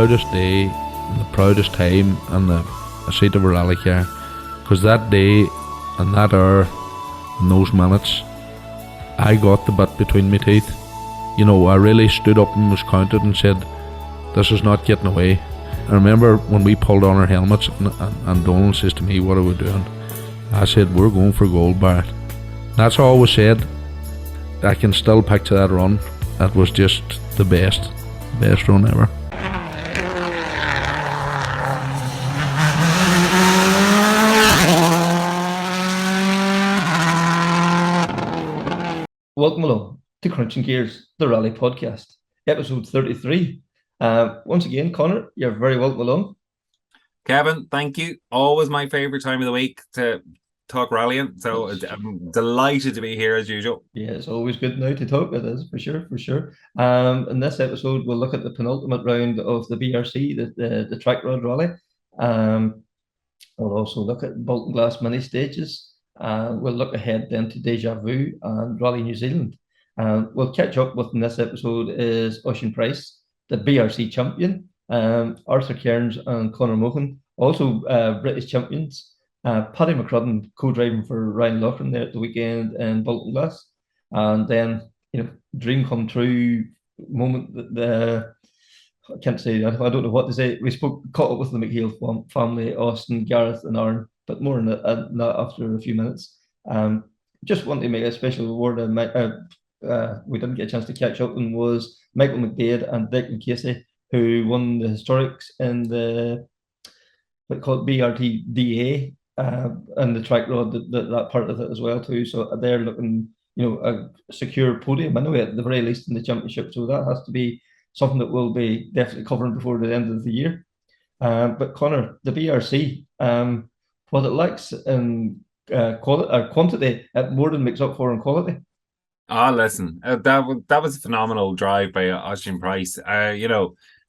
proudest day and the proudest time in the seat of a rally car, because that day and that hour and those minutes, I got the bit between my teeth. You know, I really stood up and was counted and said, this is not getting away. I remember when we pulled on our helmets and Donald says to me, what are we doing? I said, we're going for gold, Barrett. That's all was said. I can still picture that run. That was just the best run ever. Welcome along to Crunching Gears, the Rally Podcast, episode 33. Once again, Conor, you're very welcome along. Kevin, thank you. Always my favourite time of the week to talk rallying, so I'm delighted to be here as usual. Yeah, it's always good now to talk. It is, for sure. In this episode, we'll look at the penultimate round of the BRC, the Trackrod Rally. We'll also look at Baltinglass Mini Stages. We'll look ahead then to Deja Vu and Rally New Zealand. We'll catch up with in this episode is Osian Pryce, the BRC champion, Arthur Kierans and Conor Mohan, also British champions. Paddy McCrudden co-driving for Ryan Loughran there at the weekend in Baltinglass. And then, dream come true moment that I can't say, I don't know what to say. We caught up with the MacHale family, Austin, Gareth and Aaron, but more on that after a few minutes. Just want to make a special word. We didn't get a chance to catch up and was Michael McDade and Dick Casey, who won the historics in the BRTDA and the track rod, that part of it as well too. So they're looking, a secure podium anyway, at the very least in the championship. So that has to be something that we'll be definitely covering before the end of the year. But Conor, the BRC, what it lacks in quantity, it more than makes up for in quality. Listen, that was a phenomenal drive by Osian Pryce.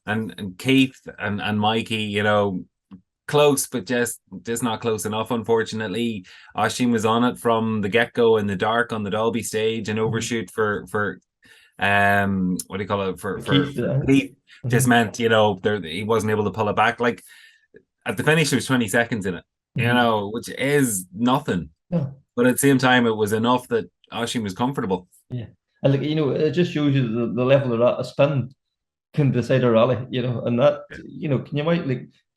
And Keith and Mikey, close, but just not close enough, unfortunately. Osian was on it from the get-go in the dark on the Dalby stage and overshoot for what do you call it, for Keith. Just meant, he wasn't able to pull it back. Like at the finish there was 20 seconds in it, which is nothing. Yeah. But at the same time it was enough that Osian was comfortable. Yeah. And it just shows you the level of that a spin can decide a rally, and that, can you might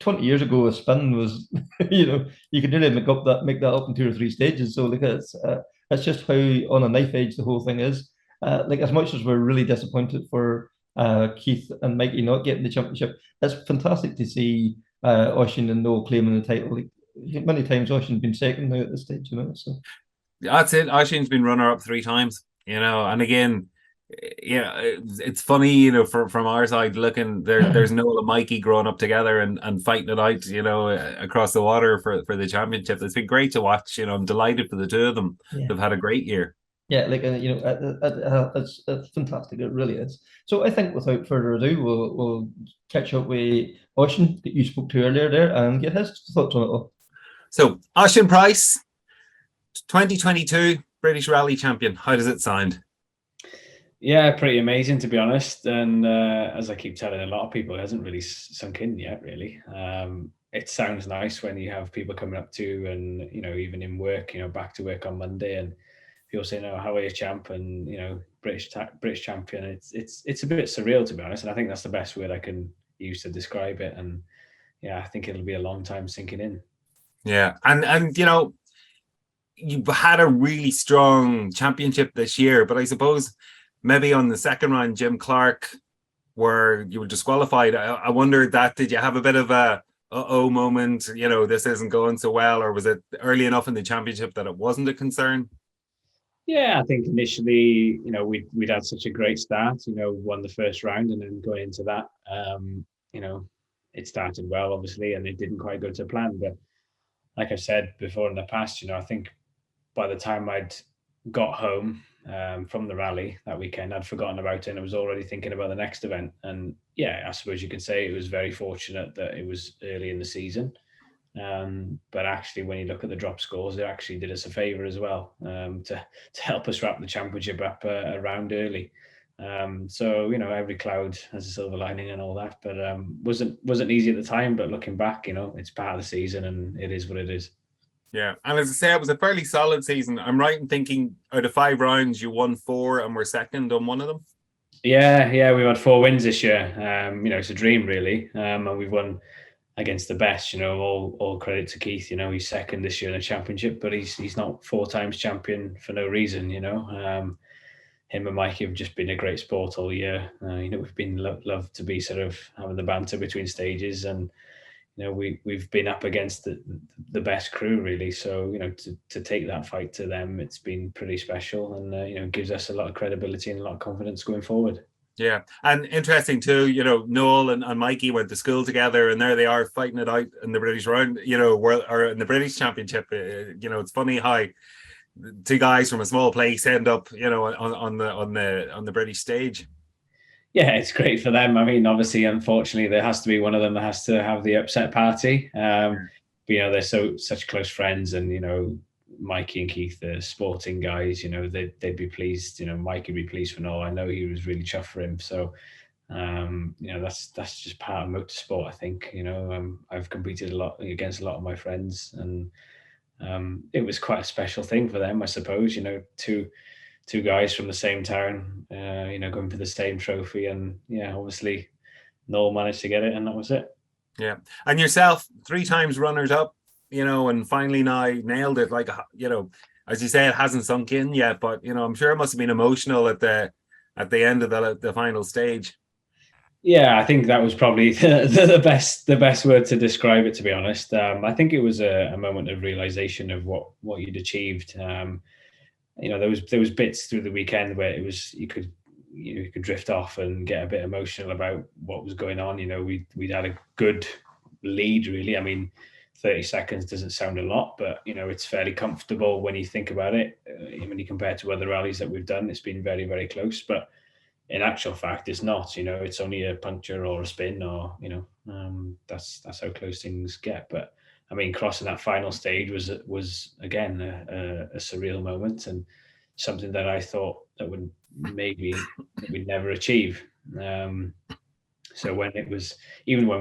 20 years ago a spin was, you could really make that up in 2 or 3 stages. So it's just how on a knife edge the whole thing is. As much as we're really disappointed for Keith and Mikey not getting the championship, it's fantastic to see Osian and Noel claiming the title. Many times Osian's been second now at this stage, so. That's it. Osian's been runner-up 3 times, and again, it's funny, from our side looking, there's Noel and Mikey growing up together and fighting it out, across the water for the championship. It's been great to watch. I'm delighted for the two of them. Yeah. They've had a great year. Yeah, it's fantastic. It really is. So I think without further ado, we'll catch up with Osian that you spoke to earlier there and get his thoughts on it all. So Osian Pryce, 2022 British Rally Champion. How does it sound? Yeah, pretty amazing, to be honest. And as I keep telling a lot of people, it hasn't really sunk in yet, really. It sounds nice when you have people coming up to you and, even in work, back to work on Monday and people saying, "Oh, how are you, champ?" And, British champion. It's a bit surreal, to be honest. And I think that's the best word I can use to describe it. And yeah, I think it'll be a long time sinking in. Yeah. And you had a really strong championship this year, but I suppose maybe on the second round, Jim Clark, where you were disqualified, I wondered did you have a bit of a uh-oh moment, this isn't going so well, or was it early enough in the championship that it wasn't a concern? Yeah, I think initially, we'd had such a great start, won the first round, and then going into that, it started well, obviously, and it didn't quite go to plan. But like I've said before in the past, I think by the time I'd got home from the rally that weekend, I'd forgotten about it and I was already thinking about the next event. And yeah, I suppose you could say it was very fortunate that it was early in the season. But actually, when you look at the drop scores, it actually did us a favour as well, to help us wrap the championship up a round early. So every cloud has a silver lining and all that, but wasn't easy at the time. But looking back, it's part of the season, and it is what it is. Yeah, and as I say, it was a fairly solid season. I'm right in thinking out of 5 rounds, you won 4 and were second on one of them. Yeah, we've had 4 wins this year. It's a dream really, and we've won against the best. All credit to Keith. He's second this year in the championship, but he's not 4 times champion for no reason. Him and Mikey have just been a great sport all year. We've been loved to be sort of having the banter between stages, and we've been up against the best crew really. So to take that fight to them, it's been pretty special, and gives us a lot of credibility and a lot of confidence going forward. Yeah, and interesting too. Noel and Mikey went to school together, and there they are fighting it out in the British round. Or in the British Championship. It's funny how 2 guys from a small place end up, on the British stage. Yeah, it's great for them. I mean, obviously, unfortunately, there has to be one of them that has to have the upset party. But, they're such close friends, and Mikey and Keith are sporting guys. They'd be pleased. Mikey would be pleased for Noel. I know he was really chuffed for him. So, that's just part of motorsport. I think. I've competed a lot against a lot of my friends, and it was quite a special thing for them, I suppose. Two guys from the same town, going for the same trophy, and obviously Noel managed to get it, and that was it. Yeah, and yourself, 3 times runners up, and finally now nailed it. Like, as you say, it hasn't sunk in yet, but I'm sure it must have been emotional at the end of the final stage. Yeah, I think that was probably the best word to describe it, to be honest. I think it was a moment of realization of what you'd achieved. There was bits through the weekend where it was you could drift off and get a bit emotional about what was going on. We'd had a good lead, really. I mean, 30 seconds doesn't sound a lot, but it's fairly comfortable when you think about it. When you compare to other rallies that we've done, it's been very, very close. But in actual fact, it's not. It's only a puncture or a spin, or that's how close things get. But I mean, crossing that final stage was again a surreal moment, and something that I thought that would maybe we'd never achieve. So when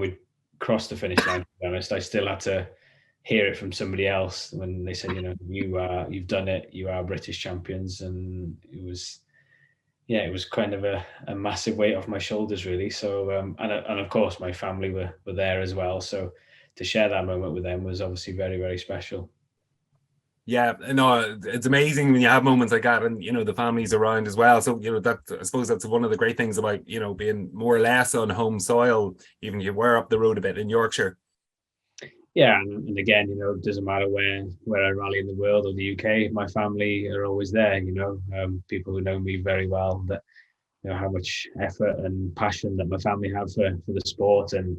we crossed the finish line, to be honest, I still had to hear it from somebody else when they said, you've done it, you are British champions, and it was kind of a massive weight off my shoulders, really. So and of course my family were there as well, so to share that moment with them was obviously very, very special. Yeah, no, it's amazing when you have moments like that, and the family's around as well. So that, I suppose that's one of the great things about being more or less on home soil, even if you were up the road a bit in Yorkshire. Yeah, and again, it doesn't matter where I rally in the world or the UK, my family are always there. People who know me very well, that how much effort and passion that my family have for the sport and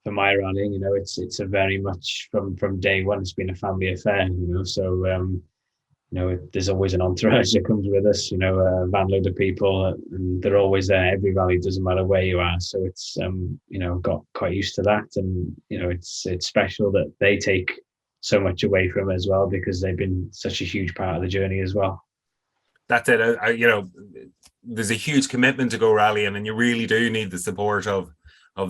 for my rallying. It's a very much from day one, it's been a family affair. So there's always an entourage that comes with us. A van load of people, and they're always there. Every rally, doesn't matter where you are. So it's got quite used to that, and it's special that they take so much away from it as well, because they've been such a huge part of the journey as well. That's it. There's a huge commitment to go rallying, and you really do need the support of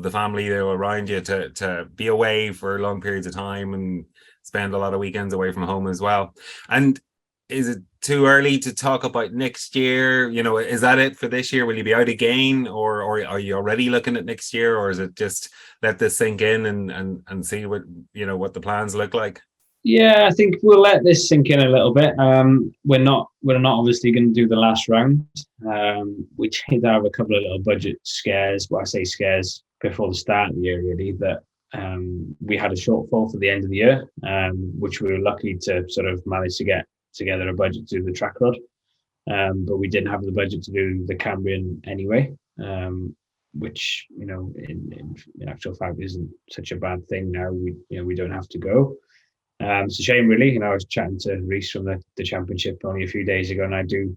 the family around you to be away for long periods of time and spend a lot of weekends away from home as well. And is it too early to talk about next year? Is that it for this year? Will you be out again, or are you already looking at next year, or is it just let this sink in and see what the plans look like? Yeah, I think we'll let this sink in a little bit. We're not obviously going to do the last round. We did have a couple of little budget scares. Well, I say scares before the start of the year, really, that we had a shortfall for the end of the year, which we were lucky to sort of manage to get together a budget to do the Trackrod. But we didn't have the budget to do the Cambrian anyway, which in actual fact isn't such a bad thing now. We don't have to go. It's a shame, really. I was chatting to Reese from the championship only a few days ago, and I do,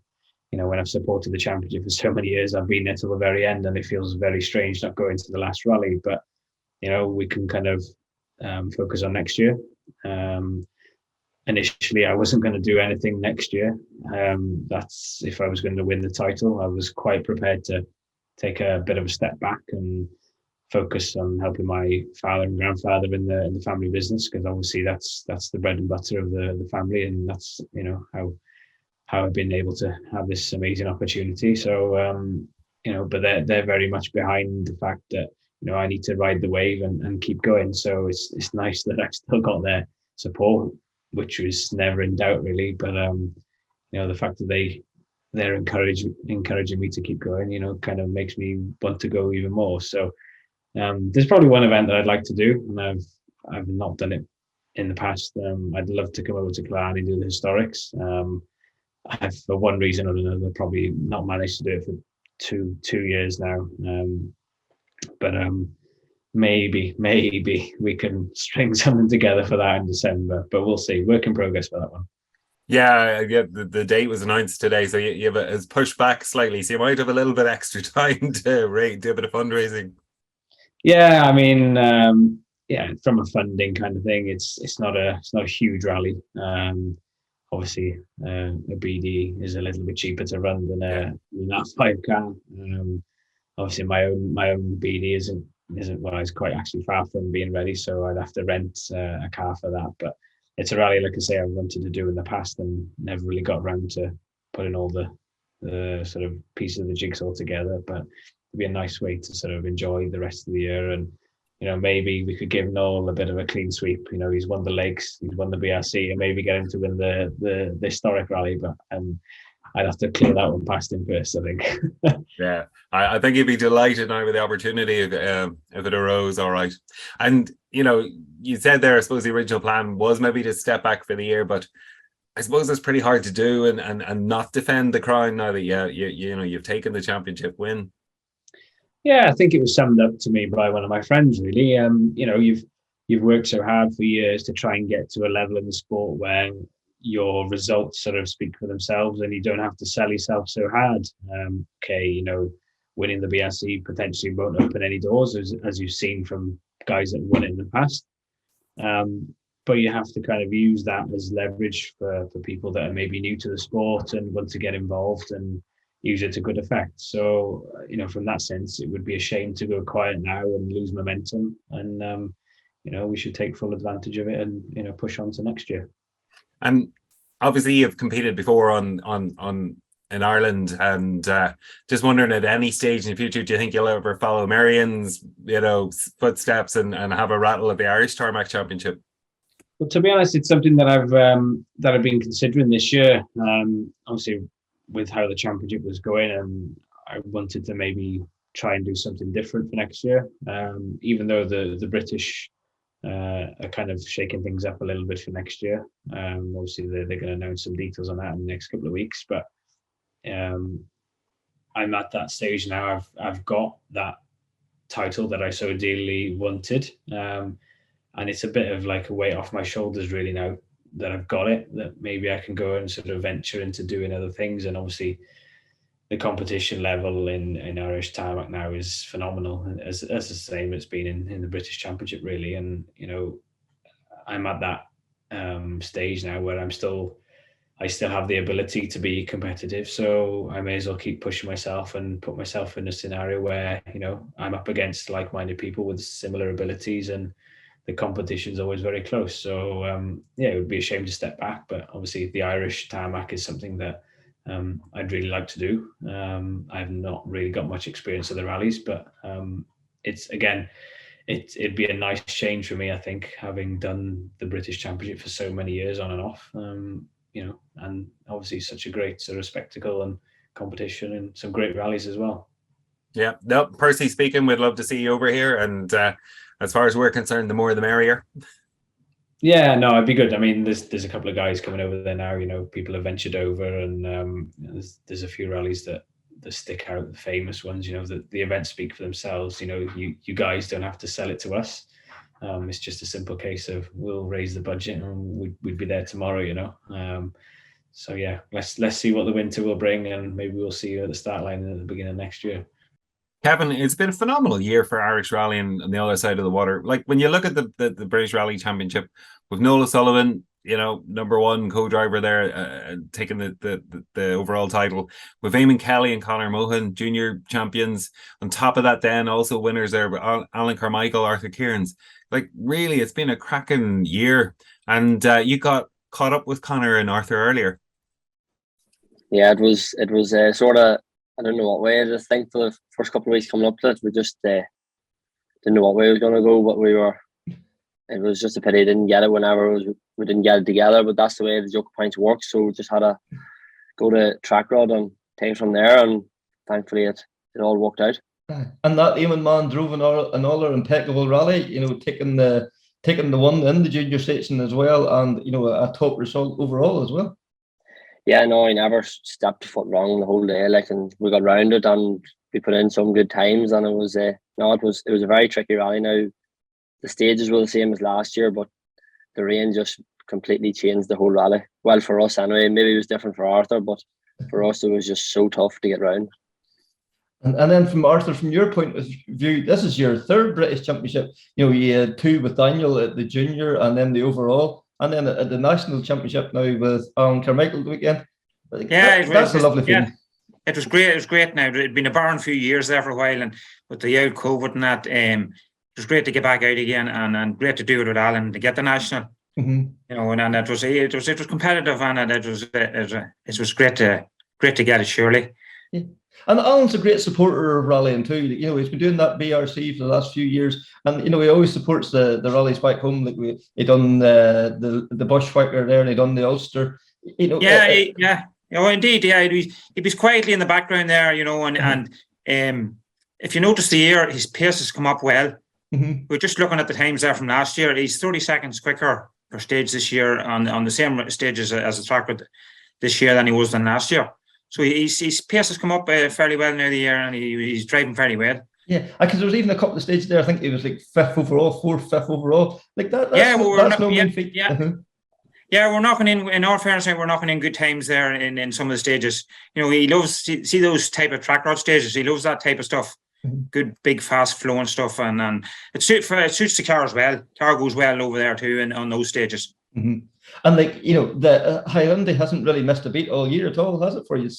when I've supported the championship for so many years, I've been there till the very end, and it feels very strange not going to the last rally. But we can kind of focus on next year. initially I wasn't going to do anything next year. That's if I was going to win the title. I was quite prepared to take a bit of a step back and focus on helping my father and grandfather in the family business, because obviously that's the bread and butter of the family, and that's how I've been able to have this amazing opportunity. So but they're very much behind the fact that I need to ride the wave and keep going. So it's nice that I've still got their support, which was never in doubt really. But the fact that they're encouraging me to keep going, kind of makes me want to go even more. So there's probably one event that I'd like to do, and I've not done it in the past. I'd love to come over to Loughran and do the historics. I've, for one reason or another, probably not managed to do it for two years now. But maybe we can string something together for that in December. But we'll see. Work in progress for that one. Yeah. The date was announced today, so you have it's pushed back slightly, so you might have a little bit extra time to do a bit of fundraising. Yeah, I mean, from a funding kind of thing, it's not a huge rally. Obviously, a BD is a little bit cheaper to run than that 5K. Obviously, my own BD isn't well, it's quite actually far from being ready, so I'd have to rent a car for that. But it's a rally, like I say, I've wanted to do in the past and never really got around to putting all the sort of pieces of the jigsaw together. But it'd be a nice way to sort of enjoy the rest of the year, and maybe we could give Noel a bit of a clean sweep. He's won the legs, he's won the BRC, and maybe get him to win the historic rally. But I'd have to clear that one past him first, I think. Yeah, I think he'd be delighted now with the opportunity if it arose. All right. And you said there, I suppose the original plan was maybe to step back for the year, but I suppose it's pretty hard to do and not defend the crown now that you've taken the championship win. Yeah, I think it was summed up to me by one of my friends, really. You've worked so hard for years to try and get to a level in the sport where your results sort of speak for themselves and you don't have to sell yourself so hard. Winning the BRC potentially won't open any doors, as you've seen from guys that won it in the past. But you have to kind of use that as leverage for people that are maybe new to the sport and want to get involved and use it to good effect. So, from that sense, it would be a shame to go quiet now and lose momentum. And, we should take full advantage of it and, push on to next year. And obviously you've competed before on in Ireland, and just wondering, at any stage in the future, do you think you'll ever follow Marion's, footsteps and have a rattle at the Irish Tarmac Championship? Well, to be honest, it's something that I've been considering this year. Obviously, with how the championship was going, and I wanted to maybe try and do something different for next year. Even though the British are kind of shaking things up a little bit for next year. Obviously, they're going to announce some details on that in the next couple of weeks. But I'm at that stage now. I've got that title that I so dearly wanted, and it's a bit of like a weight off my shoulders really now that I've got it, that maybe I can go and sort of venture into doing other things. And obviously the competition level in Irish tarmac now is phenomenal, as the same it's been in the British Championship really. And I'm at that stage now where I still have the ability to be competitive, so I may as well keep pushing myself and put myself in a scenario where I'm up against like-minded people with similar abilities, and the competition's always very close. So it would be a shame to step back, but obviously the Irish tarmac is something that I'd really like to do. I've not really got much experience of the rallies, but it'd be a nice change for me, I think, having done the British Championship for so many years on and off. And obviously such a great sort of spectacle and competition, and some great rallies as well. Yeah, no, personally speaking, we'd love to see you over here, and as far as we're concerned, the more the merrier. Yeah, no, it'd be good. I mean, there's a couple of guys coming over there now. People have ventured over, and there's a few rallies that stick out, the famous ones. The events speak for themselves. You guys don't have to sell it to us. It's just a simple case of we'll raise the budget and we'd be there tomorrow. So yeah, let's see what the winter will bring, and maybe we'll see you at the start line at the beginning of next year. Kevin, it's been a phenomenal year for Irish rallying on the other side of the water. Like when you look at the British Rally Championship with Noel O'Sullivan, number one co-driver there, taking the overall title with Eamon Kelly and Conor Mohan, junior champions. On top of that, then also winners there, Alan Carmichael, Arthur Kierans. Like, really, it's been a cracking year. And you got caught up with Conor and Arthur earlier. Yeah, it was sort of, I don't know what way. I just think for the first couple of weeks coming up to it, we just didn't know what way it was going to go, but it was just a pity we didn't get it whenever we didn't get it together, but that's the way the Joker Points works. So we just had to go to Trackrod and take it from there, and thankfully it all worked out. And that Eamon man drove another impeccable rally, taking the one in the junior section as well, and a top result overall as well. Yeah, no, he never stepped a foot wrong the whole day, and we got round it and we put in some good times, and it was a very tricky rally. Now the stages were the same as last year, but the rain just completely changed the whole rally. Well, for us anyway, maybe it was different for Arthur, but for us it was just so tough to get round. And then from Arthur, from your point of view, this is your third British Championship. You had two with Daniel at the junior and then the overall, and then at the national championship now with Alan Carmichael the weekend. That's a lovely feeling. Yeah. It was great. It was great. Now it'd been a barren few years there for a while, and with the old COVID and that, it was great to get back out again, and great to do it with Alan to get the national. Mm-hmm. And it was competitive, and it was great to get it, surely. Yeah. And Alan's a great supporter of rallying too. He's been doing that BRC for the last few years, and he always supports the rallies back home. Like he done the Bushwhacker there, and he done the Ulster. Indeed, yeah. He was quietly in the background there, and if you notice the year, his pace has come up well. Mm-hmm. We're just looking at the times there from last year. He's 30 seconds quicker per stage this year on the same stages as the track this year than he was than last year. So his pace has come up fairly well now the year, and he's driving very well. Yeah, because there was even a couple of stages there. I think he was like fifth overall, fifth overall. Like that. That's no mean feat. Yeah. Uh-huh. Yeah, we're knocking in all fairness, we're knocking in good times there in some of the stages. He loves see those type of track rod stages. He loves that type of stuff. Mm-hmm. Good, big, fast flowing stuff, and it suits the car as well. Car goes well over there too, and on those stages. Mm-hmm. And the Highlander hasn't really missed a beat all year at all, has it for you?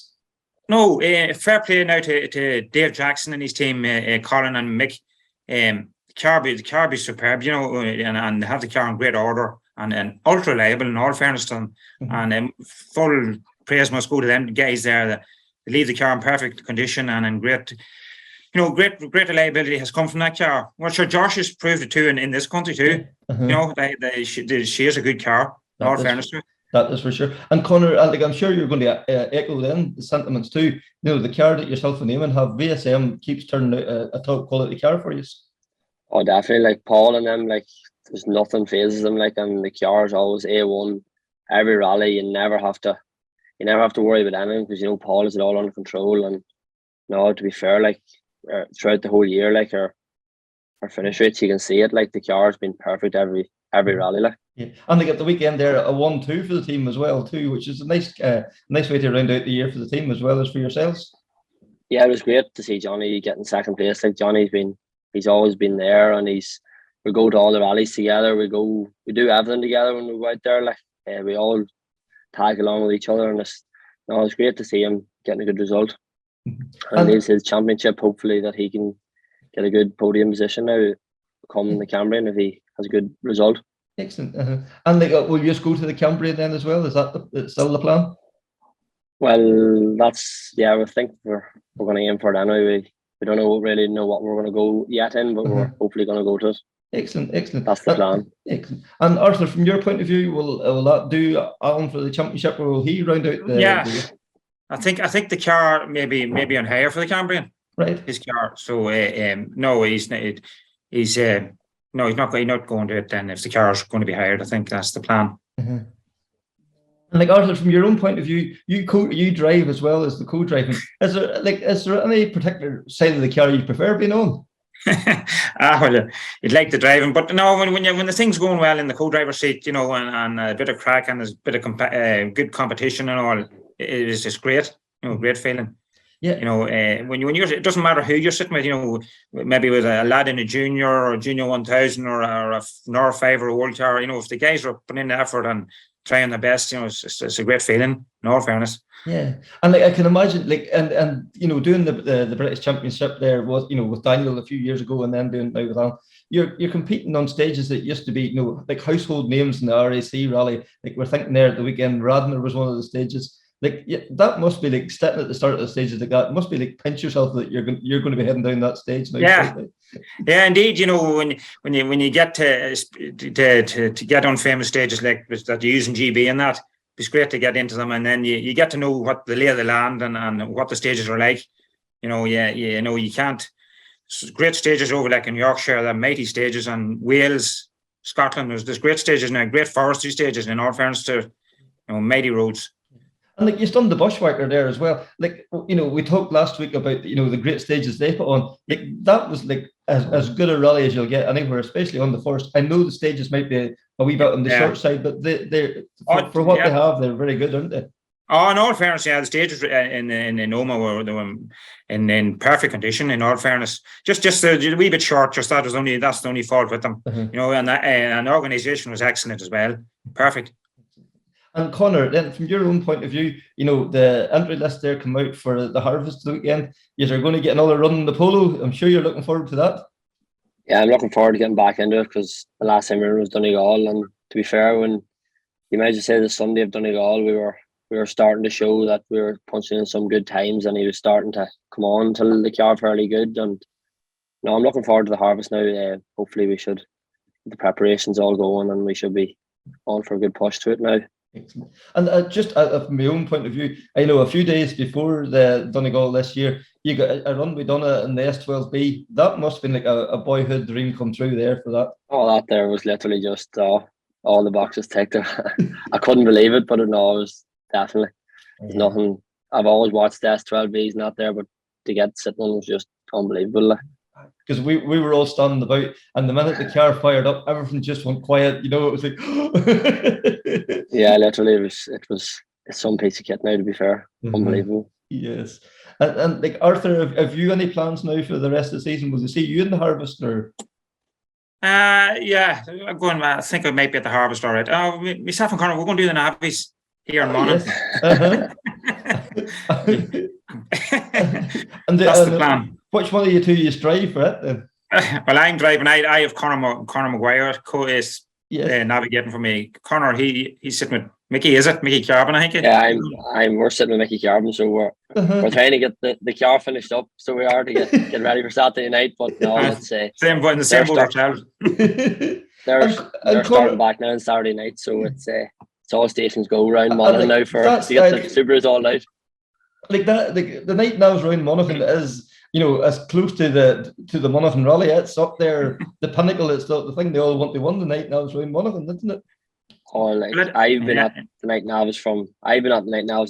No, fair play now to Dave Jackson and his team, Colin and Mick. The car be superb, and they have the car in great order and ultra reliable in all fairness to them. Mm-hmm. And full praise must go to them guys there that leave the car in perfect condition and in great, great reliability has come from that car. Well, sure, Josh has proved it too in this country too. Mm-hmm. She is a good car. In all fairness to it. That is for sure. And Conor, I'm sure you're going to echo then the sentiments too. The car that yourself and Eamon have, VSM keeps turning out a top quality car for you. Oh, definitely. Like Paul and them, there's nothing phases them. And the car is always A1. Every rally, you never have to worry about anything because Paul has it all under control. And to be fair, throughout the whole year, our finish rates, you can see it. The car has been perfect every rally. Yeah, and they get the weekend there a 1-2 for the team as well too, which is a nice way to round out the year for the team as well as for yourselves. Yeah, it was great to see Johnny getting second place. He's always been there, and we go to all the rallies together. We do everything together when we go out there. We all tag along with each other, and it's great to see him getting a good result. Mm-hmm. And it's his championship. Hopefully that he can get a good podium position now come the Cambrian if he has a good result. Excellent. Uh-huh. And will you just go to the Cambrian then as well? Is that still the plan? Well, we think we're going to aim for it anyway. We don't really know what we're going to go yet in, but we're hopefully going to go to it. Excellent. That's the plan. Excellent. And Arthur, from your point of view, will that do Alan for the championship, or will he round out the? Yeah, I think the car maybe on hire for the Cambrian. Right. His car. So no, he's not going to it then if the car is going to be hired. I think that's the plan. Mm-hmm. And Arthur, from your own point of view, you drive as well as the co-driving. Is there any particular side of the car you prefer being on? Well, you'd like the driving, but no, when the thing's going well in the co-driver seat, and a bit of crack and there's a bit of good competition and all, it is just great. Great feeling. Yeah. When you're, it doesn't matter who you're sitting with. Maybe with a lad in a junior or junior 1000 or a Nor 5 or a world car. If the guys are putting in the effort and trying their best. It's a great feeling, in all fairness. Yeah, and like I can imagine, like and doing the British Championship there was with Daniel a few years ago, and then doing now with Alan. You're competing on stages that used to be like household names in the RAC rally. Like we're thinking there at the weekend, Radnor was one of the stages. Like that must be like stepping at the start of the stages like that. It must be like pinch yourself that you're going to be heading down that stage now. Yeah, indeed. When you get to get on famous stages like that you're using GB and that, it's great to get into them, and then you get to know what the lay of the land and what the stages are like. You can't. Great stages over like in Yorkshire, the mighty stages, and Wales, Scotland. There's great stages now, great forestry stages. In all fairness to mighty roads. And like you've done the bushwhacker there as well. Like we talked last week about the great stages they put on. Like that was like as good a rally as you'll get anywhere, especially on the forest. I know the stages might be a wee bit on the short side, but they're for what they have, they're very good, aren't they? Oh, in all fairness, yeah, the stages in Oma were in perfect condition. In all fairness, just a wee bit short. That's the only fault with them. And the organisation was excellent as well. Perfect. And Conor, then from your own point of view, the entry list there come out for the harvest weekend. You're going to get another run in the polo. I'm sure you're looking forward to that. Yeah, I'm looking forward to getting back into it because the last time we were was Donegal, and to be fair, when you might just say the Sunday of Donegal, we were starting to show that we were punching in some good times, and he was starting to come on till the car fairly good. And I'm looking forward to the harvest now. Hopefully, the preparations all going, and we should be on for a good push to it now. Excellent. And just from my own point of view, I know a few days before the Donegal this year, you got a run with Donna in the S12B. That must have been like a boyhood dream come true there for that. Oh, that there was literally just all the boxes ticked. I couldn't believe it, but no, it was definitely there's nothing. I've always watched the S12Bs not there, but to get sitting on was just unbelievable. Because we were all standing about, and the minute the car fired up, everything just went quiet. It was like, yeah, literally, it was some piece of kit now. To be fair, unbelievable. Yes, and like Arthur, have you any plans now for the rest of the season? Will you see you in the harvest or? Yeah, I'm going. I think I might be at the harvest. All right. Myself and Conor, we're going to do the navies here in Monaghan. Yes. And that's the plan. Which one of you two you strive for it then? Well, I'm driving. I have Conor Maguire co-is navigating for me. Conor, he's sitting with Mickey. Is it Mickey Carbon? I think. Yeah, we're sitting with Mickey Carbon, so we're trying to get the car finished up. So we are to get ready for Saturday night. But no, let's say same boat ourselves. They're starting back now on Saturday night, so it's all stations go around Monaghan now to get the Subarus all out. Like that, the night now's around Monaghan is, as close to the Monaghan Rally. It's up there, the pinnacle. It's the thing they all want to win. The night now's around Monaghan, isn't it? Oh, I've been at the night navs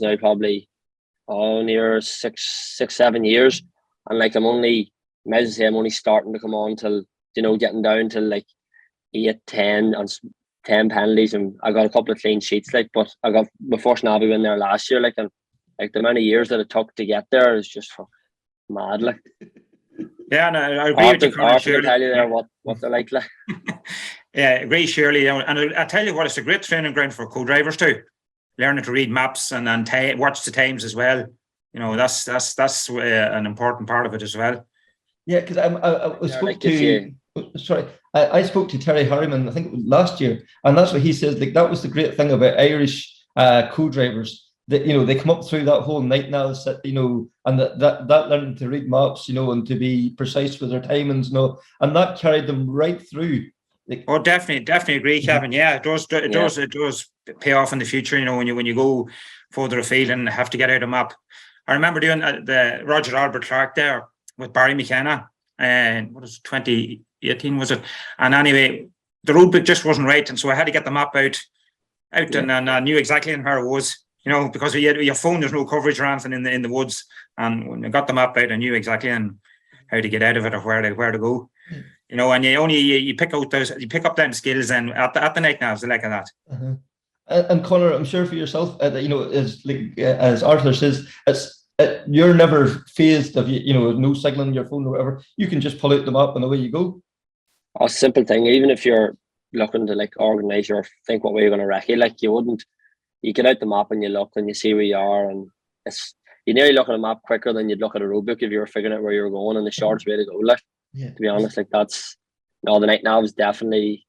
now probably near 6-7 years, and like I'm only starting to come on till getting down to like 8, 10 and 10 penalties, and I got a couple of clean sheets. But I got my first Navi win there last year. And the amount of years that it took to get there is just mad. Yeah, no, I agree with you, Conor. I can tell you there what they're like. Yeah, I agree, surely. And I tell you what, it's a great training ground for co-drivers too. Learning to read maps and watch the times as well. That's an important part of it as well. Yeah, because I spoke to Terry Harriman, I think it was last year, and that's what he says. Like that was the great thing about Irish co-drivers. That they come up through that whole night now, and that learning to read maps, and to be precise with their timings, and that carried them right through. Definitely agree, Kevin. Yeah, it does pay off in the future. When you go further afield and have to get out a map. I remember doing the Roger Albert Clark there with Barry McKenna, and what was it, 2018 was it? And anyway, the road book just wasn't right, and so I had to get the map out, and I knew exactly where it was. Because your phone, there's no coverage or anything in the woods. And when I got the map out, I knew exactly how to get out of it or where to go. And you pick up them skills and at the night now, it's like that. And Conor, I'm sure for yourself, as Arthur says, you're never phased of no signal on your phone or whatever. You can just pull out the map and away you go. A simple thing, even if you're looking to like organise or think what way you're going to wreck it. Like you get out the map and you look and you see where you are, and you nearly look at a map quicker than you'd look at a roadbook if you were figuring out where you were going and the shortest way to go. Like, to be honest, like that's the night nav is definitely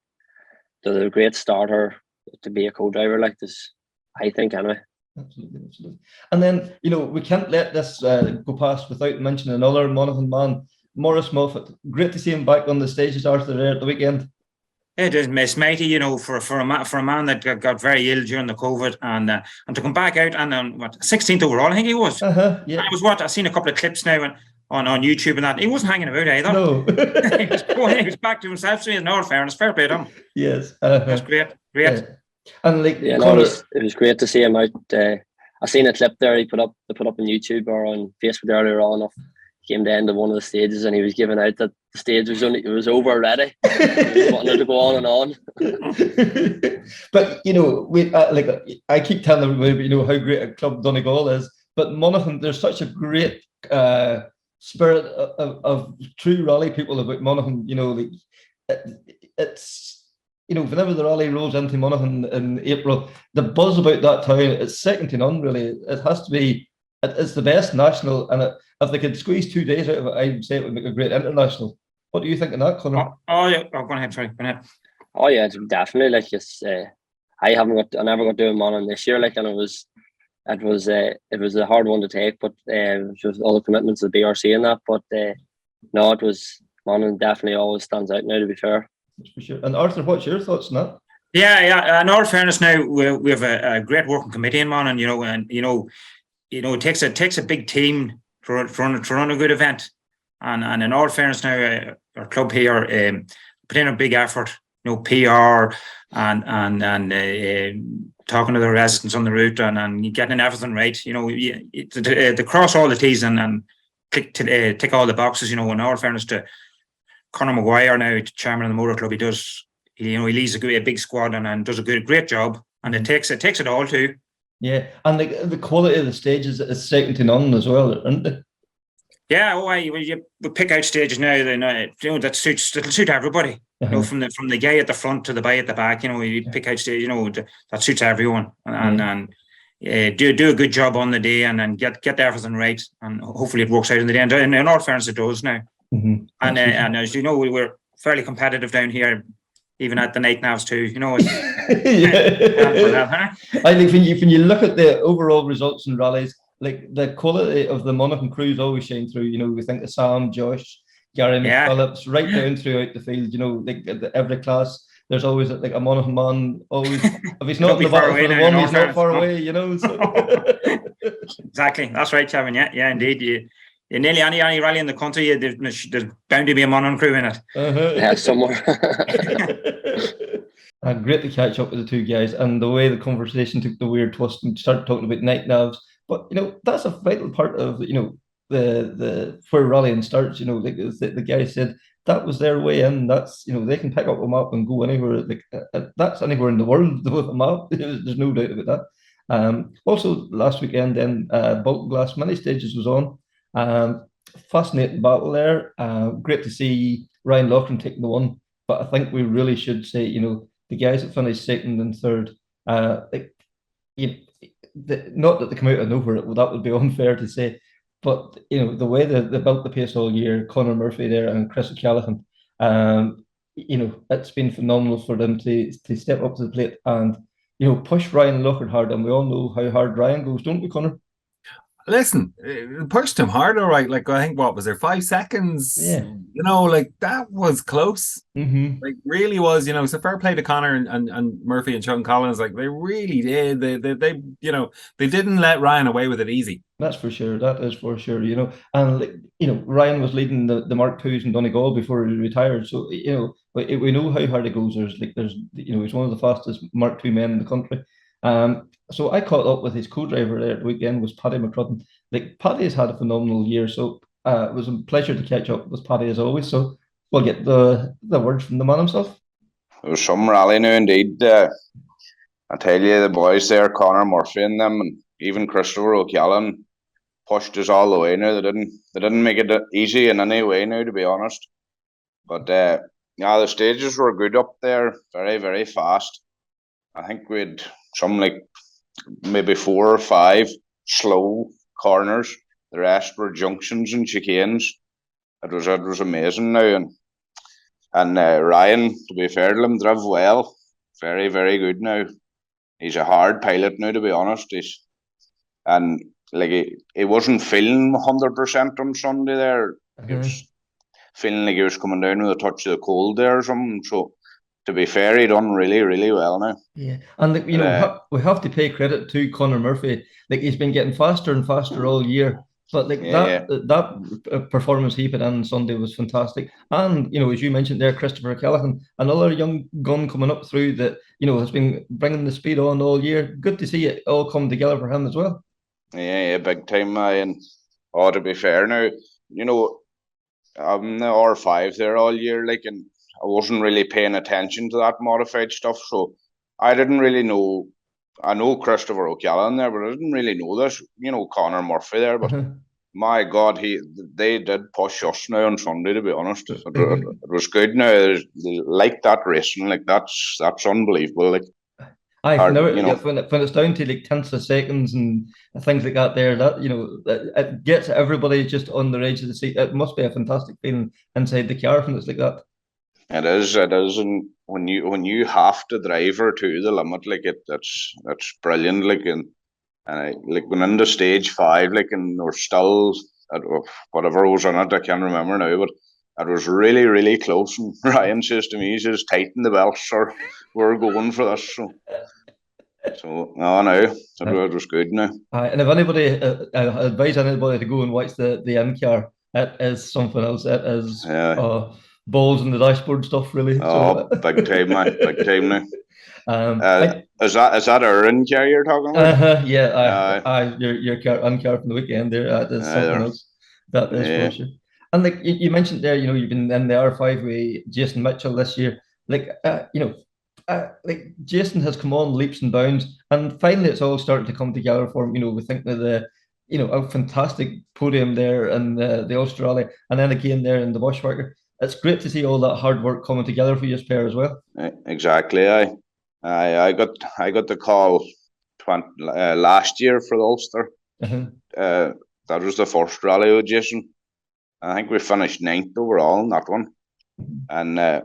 the great starter to be a co-driver like this, I think, anyway. Absolutely. And then, we can't let this go past without mentioning another Monaghan man, Maurice Moffat. Great to see him back on the stages, Arthur, there at the weekend. It is Miss Mighty, for a man that got very ill during the COVID, and to come back out and 16th overall, I think he was. Yeah. And it was I've seen a couple of clips now on YouTube and that. He wasn't hanging about either. No. he was back to himself. So in all fairness, fair play to him. Yes. That's great. Yeah. And like, it was great to see him out. I seen a clip there they put up on YouTube or on Facebook earlier on. He came to the end of one of the stages and he was giving out that the stage was over already. He was wanting to go on and on. But we I keep telling everybody, how great a club Donegal is. But Monaghan, there's such a great spirit of true rally people about Monaghan. It's whenever the rally rolls into Monaghan in April, the buzz about that town is second to none. Really, it has to be. It's the best national, and if they could squeeze 2 days out of it, I'd say it would make a great international. What do you think of that, Conor? Oh yeah, go ahead. Sorry, go ahead. Oh yeah, definitely. Like I never got doing Monaghan this year. Like, and it was a hard one to take, but just all the commitments of the BRC and that. But no, it was Monaghan definitely always stands out now. To be fair, that's for sure. And Arthur, what's your thoughts on that? Yeah. In all fairness, now we have a great working committee in Monaghan. It takes a big team to run a good event, and in all fairness, now our club here put in a big effort. PR and talking to the residents on the route and getting everything right. To cross all the T's and tick all the boxes. In all fairness to Conor Maguire, now chairman of the motor club, he leads a big squad and does a great job, and it takes it all too. Yeah, and the quality of the stages is second to none as well, isn't it? Yeah, we pick out stages now that'll suit everybody. From the guy at the front to the guy at the back. You pick out stages, that suits everyone, and do a good job on the day, and then get everything right, and hopefully it works out in the end. And in all fairness, it does now. Mm-hmm. And as you know, we're fairly competitive down here, even at the night navs too. I think when you look at the overall results in rallies, like the quality of the Monaghan crews always shine through. We think of Sam, Josh, Gary McPhillips, right down throughout the field. Like every class, there's always like a Monaghan man. Always, if he's not in the battle for the one, he's not far away. So. Exactly, that's right, Kevin. Yeah, indeed. In nearly any rally in the country, there's bound to be a Monaghan crew in it. Yeah, somewhere. Great to catch up with the two guys, and the way the conversation took the weird twist and started talking about night navs. But that's a vital part of the where rallying starts. Like the guy said, that was their way in. That's they can pick up a map and go anywhere. Like that's anywhere in the world with a map. There's no doubt about that. Also last weekend, then Baltinglass Mini Stages was on. Fascinating battle there. Great to see Ryan Loughran taking the one. But I think we really should say, the guys that finished second and third, not that they come out of nowhere, that would be unfair to say, but the way they built the pace all year, Conor Murphy there and Chris O'Callaghan, it's been phenomenal for them to step up to the plate and push Ryan Loughran hard, and we all know how hard Ryan goes, don't we, Conor? Listen, pushed him hard, all right. Like, I think, what was there, 5 seconds? Yeah. Like that was close. Mm-hmm. Like, really was. So fair play to Conor and Murphy and Sean Collins. Like, they really did. They didn't let Ryan away with it easy. That's for sure. That is for sure. And Ryan was leading the Mark IIs in Donegal before he retired. So we know how hard it goes. He's one of the fastest Mark II men in the country. So I caught up with his co-driver there at the weekend, was Paddy McCrudden. Like, Paddy has had a phenomenal year, so it was a pleasure to catch up with Paddy as always. So we'll get the words from the man himself. It was some rally now indeed. I tell you, the boys there, Conor Murphy and them, and even Christopher O'Callaghan pushed us all the way now. They didn't make it easy in any way now, to be honest. But Yeah, the stages were good up there, very, very fast. I think we had some like maybe 4 or 5 slow corners. The rest were junctions and chicanes. It was amazing now, and Ryan, to be fair to him, drove well, very, very good now. He's a hard pilot now, to be honest. And like he wasn't feeling 100% on Sunday there. He was feeling like he was coming down with a touch of the cold there or something. So to be fair, he done really, really well now. Yeah, and we have to pay credit to Conor Murphy. Like he's been getting faster and faster all year. But like that performance he put in Sunday was fantastic. And as you mentioned there, Christopher Callaghan, another young gun coming up through that has been bringing the speed on all year. Good to see it all come together for him as well. Yeah, big time. And to be fair now, I'm the R5 there all year, like, and I wasn't really paying attention to that modified stuff, so I didn't really know. I know Christopher O'Callaghan there, but I didn't really know this, Conor Murphy there. But my God, they did push us now on Sunday, to be honest. It was good now. They like that racing, like that's unbelievable. Like, when it's down to like tenths of seconds and things like that, it gets everybody just on the edge of the seat. It must be a fantastic feeling inside the car when it's like that. It is, and when you have to drive her to the limit, like that's brilliant. Like and like when into stage 5, like, and we're still at whatever was on it, I can't remember now, but it was really, really close. And Ryan says to me, he says, "Tighten the belts, or we're going for this." So no, it was good now. And if anybody, I advise anybody to go and watch the in car. It is something else. It is balls in the dashboard stuff, really. Oh, big time, man, big time now. Is that our in car you're talking about? Your car in car from the weekend there. That is something else. That is for sure. And like you mentioned there, you've been in the R5 with Jason Mitchell this year. Like like Jason has come on leaps and bounds, and finally it's all starting to come together for him. We think of the a fantastic podium there in the Australia, and then again there in the Bushwhacker. It's great to see all that hard work coming together for you pair as well. Exactly. I got the call last year for the Ulster. That was the first rally with Jason. I think we finished 9th overall in that one, and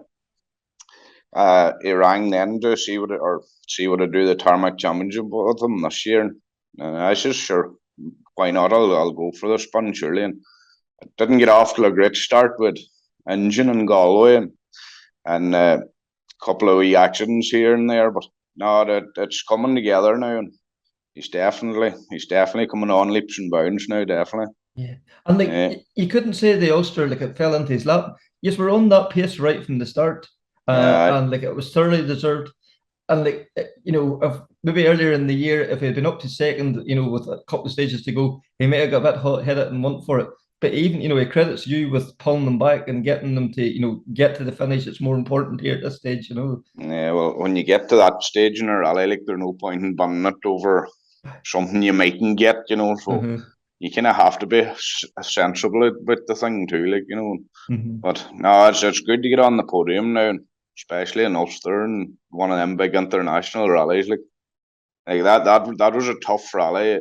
he rang then to see what I do the tarmac championship with them this year. And I said, sure, why not? I'll go for the spin, surely. And it didn't get off to a great start with engine in Galway and a couple of wee accidents here and there, but no, it's coming together now, and he's definitely coming on leaps and bounds now, definitely. Yeah, and like you couldn't say the Ulster like it fell into his lap. Yes, we're on that pace right from the start. And like it was thoroughly deserved. And like if maybe earlier in the year, if he had been up to second, with a couple of stages to go, he may have got a bit hot-headed and went for it. But even he credits you with pulling them back and getting them to get to the finish. It's more important here at this stage, Yeah, well, when you get to that stage in a rally, like there's no point in bunning it over something you mightn't get, So you kind of have to be sensible about the thing too, like But no, it's good to get on the podium now, especially in Ulster and one of them big international rallies. Like that was a tough rally.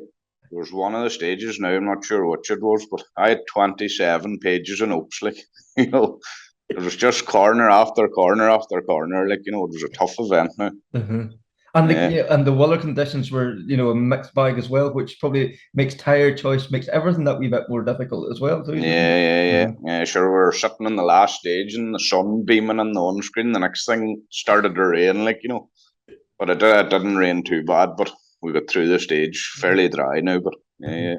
There was one of the stages now, I'm not sure which it was, but I had 27 pages of notes, like, it was just corner after corner after corner, like, it was a tough event now. And the weather conditions were, a mixed bag as well, which probably makes tire choice, makes everything that wee bit more difficult as well, too. Yeah, sure, we were sitting in the last stage and the sun beaming on the on-screen, the next thing started to rain, like, but it didn't rain too bad, but we got through the stage fairly dry now, but yeah.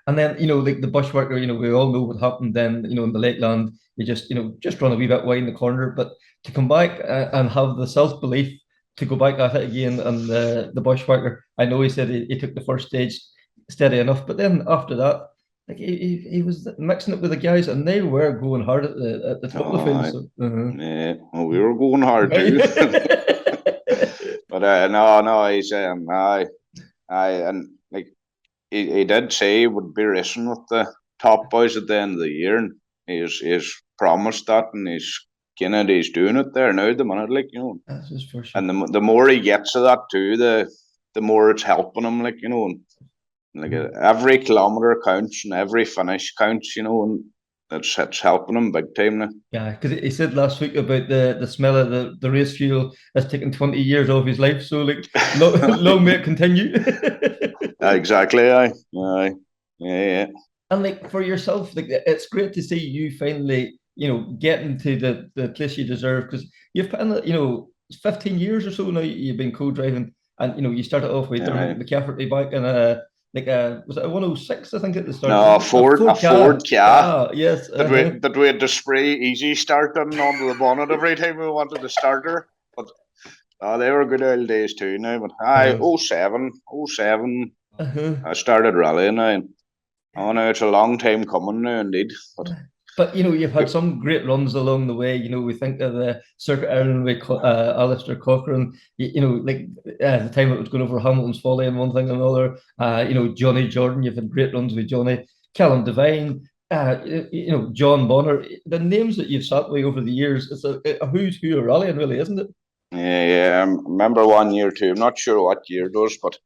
And then, like the Bushwhacker, we all know what happened then, in the Lakeland, you just run a wee bit wide in the corner, but to come back and have the self-belief to go back at it again and the Bushwhacker, I know he said he took the first stage steady enough, but then after that, like he was mixing it with the guys and they were going hard at the top of the field. So, yeah, well, we were going hard too. But no, he's and like he did say he would be racing with the top boys at the end of the year, and he's promised that, and he's Kennedy's doing it there now at the minute, like, you know. That's his first. And the more he gets of that too, the more it's helping him, like, you know. And, like every kilometre counts and every finish counts, you know, and it's helping him big time now. Yeah, because he said last week about the smell of the race fuel has taken 20 years off his life. So like, long may it continue. Exactly, yeah. And like for yourself, like it's great to see you finally, you know, getting to the place you deserve, because you've put in, you know, 15 years or so now you've been co-driving, and you know you started off with McCafferty back in was it a 106, I think, at the start? No, a Ford car. Yes. That we had to spray easy starting onto the bonnet every time we wanted to start her. But they were good old days too now. But 07, I started rallying now. Oh no, it's a long time coming now indeed. But you know, you've had some great runs along the way. You know, we think of the Circuit Ireland with Alistair Cochrane. You know, like the time it was going over Hamilton's Folly and one thing and another. You know, Johnny Jordan. You've had great runs with Johnny. Callum Devine. You know, John Bonner. The names that you've sat with over the years. It's a who's who of rallying, really, isn't it? Yeah. I remember one year too. I'm not sure what year it was, but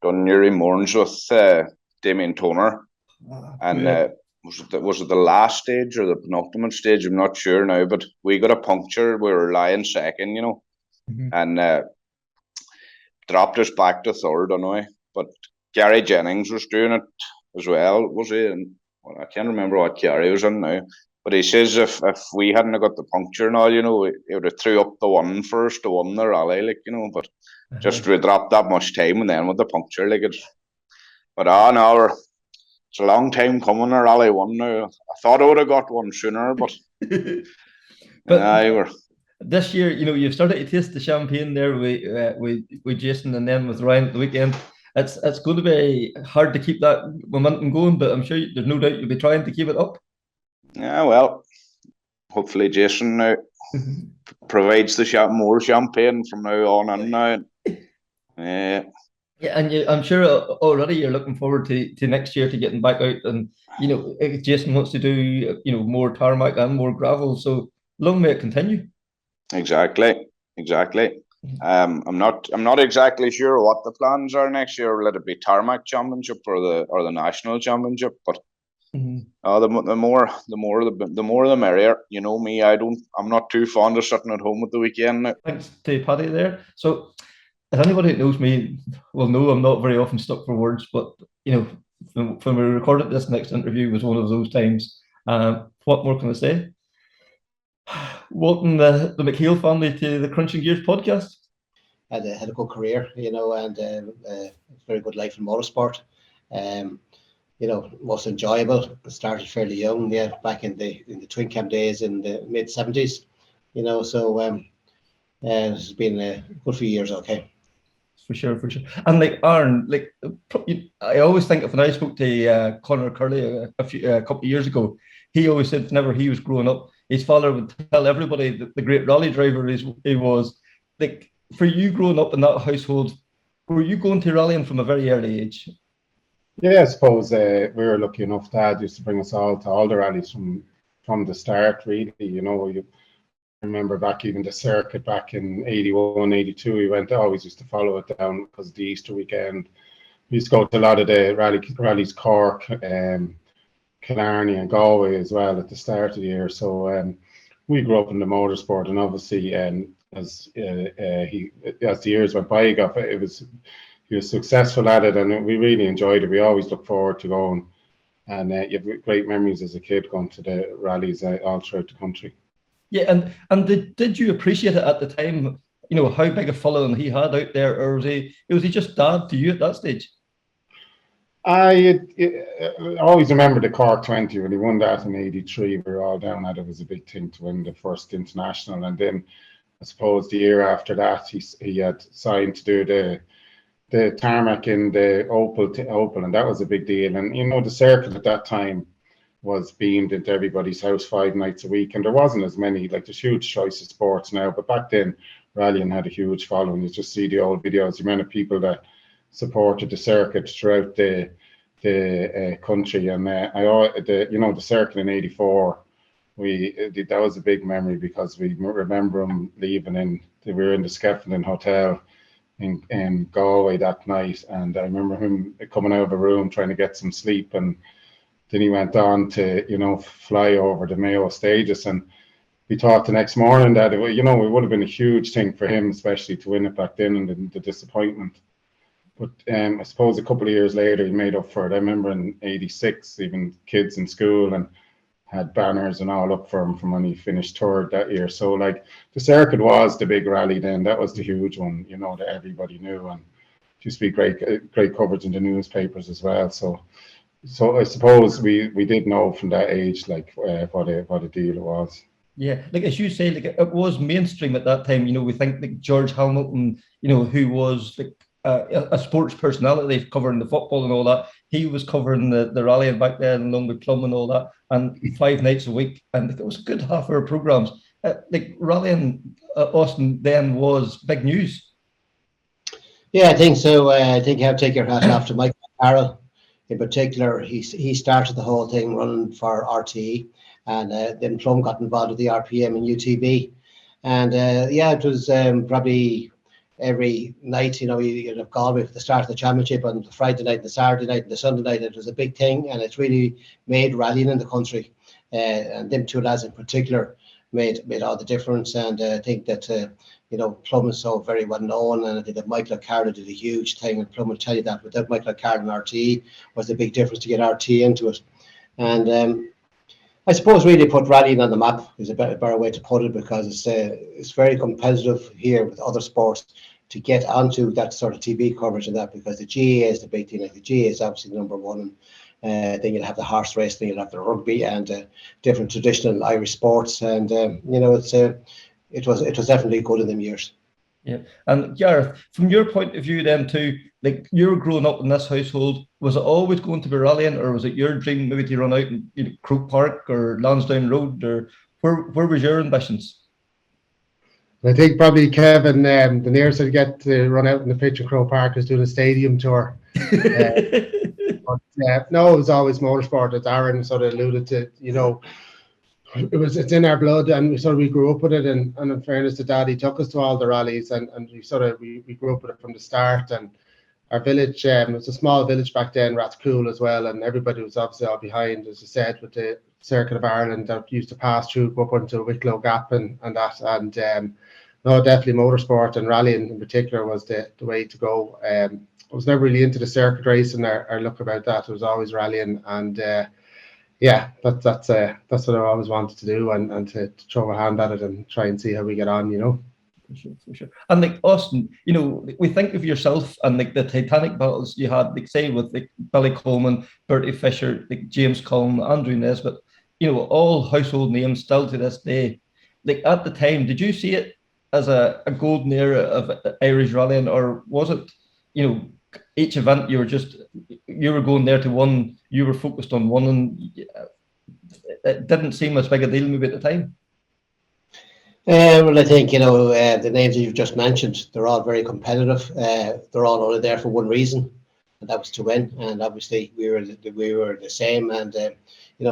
done Newry Morns with Damien Toner. And was it the last stage or the penultimate stage? I'm not sure now, but we got a puncture. We were lying second, you know, and dropped us back to third anyway. But Gary Jennings was doing it as well, was he? And I can't remember what Gary was in now. But he says if we hadn't got the puncture and all, you know, it would have threw up the one first to win the rally, like, you know. But just we dropped that much time and then with the puncture, like it's. But no, it's a long time coming, a rally one now. I thought I would have got one sooner, but this year, you know, you've started to taste the champagne there with Jason and then with Ryan at the weekend. It's going to be hard to keep that momentum going, but I'm sure there's no doubt you'll be trying to keep it up. Yeah, well, hopefully Jason now provides the more champagne from now on and now. Yeah. Yeah, and I'm sure already you're looking forward to next year to getting back out, and you know Jason wants to do more tarmac and more gravel, so long may it continue. Exactly. I'm not exactly sure what the plans are next year. Will it be tarmac championship or the national championship? But the more the merrier. You know me, I'm not too fond of sitting at home at the weekend now. Thanks to Paddy there. So. If anybody that knows me will know I'm not very often stuck for words, but you know, when we recorded this next interview was one of those times. What more can I say? Welcome the MacHale family to the Krunching Gears podcast. Had a good career, you know, and very good life in motorsport. You know, most enjoyable. Started fairly young, back in the twin cam days in the mid 70s. You know, so it's been a good few years. Okay. For sure. And like Aaron, like I always think of when I spoke to Conor Curley a couple of years ago, he always said whenever he was growing up, his father would tell everybody that the great rally driver he was. Like for you growing up in that household, were you going to rallying from a very early age? Yeah, I suppose we were lucky enough. Dad used to bring us all to all the rallies from the start, really. You know, I remember back even the circuit back in 81, 82, we always used to follow it down because the Easter weekend. We used to go to a lot of the rallies, Cork, Killarney and Galway as well at the start of the year. So we grew up in the motorsport, and obviously as the years went by, he was successful at it, and we really enjoyed it. We always look forward to going, and you have great memories as a kid going to the rallies all throughout the country. Yeah, and did you appreciate it at the time? You know how big a following he had out there, or was he just dad to you at that stage? I always remember the Cork 20 when he won that in '83. We were all down at it. It was a big thing to win the first international, and then I suppose the year after that he had signed to do the tarmac in the Opel, and that was a big deal. And you know the circuit at that time was beamed into everybody's house 5 nights a week, and there wasn't as many, like there's huge choice of sports now, but back then rallying had a huge following. You just see the old videos, the amount of people that supported the circuit throughout the country. And the circuit in '84 that was a big memory because we remember him leaving we were in the Skeffington Hotel in Galway that night, and I remember him coming out of a room trying to get some sleep, and then he went on to fly over the Mayo stages, and we thought the next morning that it would have been a huge thing for him, especially to win it back then, and the disappointment. But I suppose a couple of years later he made up for it. I remember in '86, even kids in school and had banners and all up for him from when he finished third that year. So like the circuit was the big rally then. That was the huge one, that everybody knew, and it used to be great coverage in the newspapers as well. So I suppose we did know from that age like what a deal it was. Yeah, like as you say, like it was mainstream at that time. We think like George Hamilton, who was like a sports personality covering the football and all that. He was covering the rallying back then, along with Clum and all that, and 5 nights a week, and it was a good half-hour programs. Like rallying Austin then was big news. Yeah, I think so. I think you have to take your hat off to Mike Carroll in particular. He started the whole thing running for RTE, and then Plum got involved with the RPM and UTV, and it was probably every night, you'd have Galway for the start of the championship on the Friday night, the Saturday night, and the Sunday night. It was a big thing, and it's really made rallying in the country. And them two lads in particular made all the difference. And I think that Plum is so very well known, and I think that Michael O'Carroll did a huge thing, and Plum will tell you that without Michael O'Carroll and RTE was the big difference to get RTE into it. And I suppose really put rallying on the map is a better way to put it, because it's very competitive here with other sports to get onto that sort of TV coverage and that, because the GAA is the big thing. Like the GAA is obviously number one, and then you'll have the horse racing, you'll have the rugby, and different traditional Irish sports, and it was definitely good in them years. Yeah, and Gareth, from your point of view then too, like you were growing up in this household, was it always going to be rallying, or was it your dream maybe to run out in Croke Park or Lansdowne Road, or where was your ambitions? I think probably Kevin, the nearest I'd get to run out in the pitch in Croke Park is doing a stadium tour. But no, it was always motorsport, as Aaron sort of alluded to. It's in our blood, and we grew up with it. And in fairness to Dad, he took us to all the rallies, and we grew up with it from the start. And our village, it was a small village back then, Rathcoole as well, and everybody was obviously all behind, as I said, with the Circuit of Ireland that used to pass through, go up into Wicklow Gap and that. And no, definitely motorsport and rallying in particular was the way to go. I was never really into the circuit racing or look about that. It was always rallying, and that's what I always wanted to do, and to throw a hand at it and try and see how we get on, For sure. And like Austin, we think of yourself and like the Titanic battles you had, like say with like Billy Coleman, Bertie Fisher, like James Cullen, Andrew Nesbitt, all household names still to this day. Like at the time, did you see it as a golden era of Irish rallying, or was it, each event you were going there to one, you were focused on one, and it didn't seem as big a deal maybe at the time? Well, I think, the names that you've just mentioned, they're all very competitive. They're all only there for one reason, and that was to win. And obviously we were the same. And,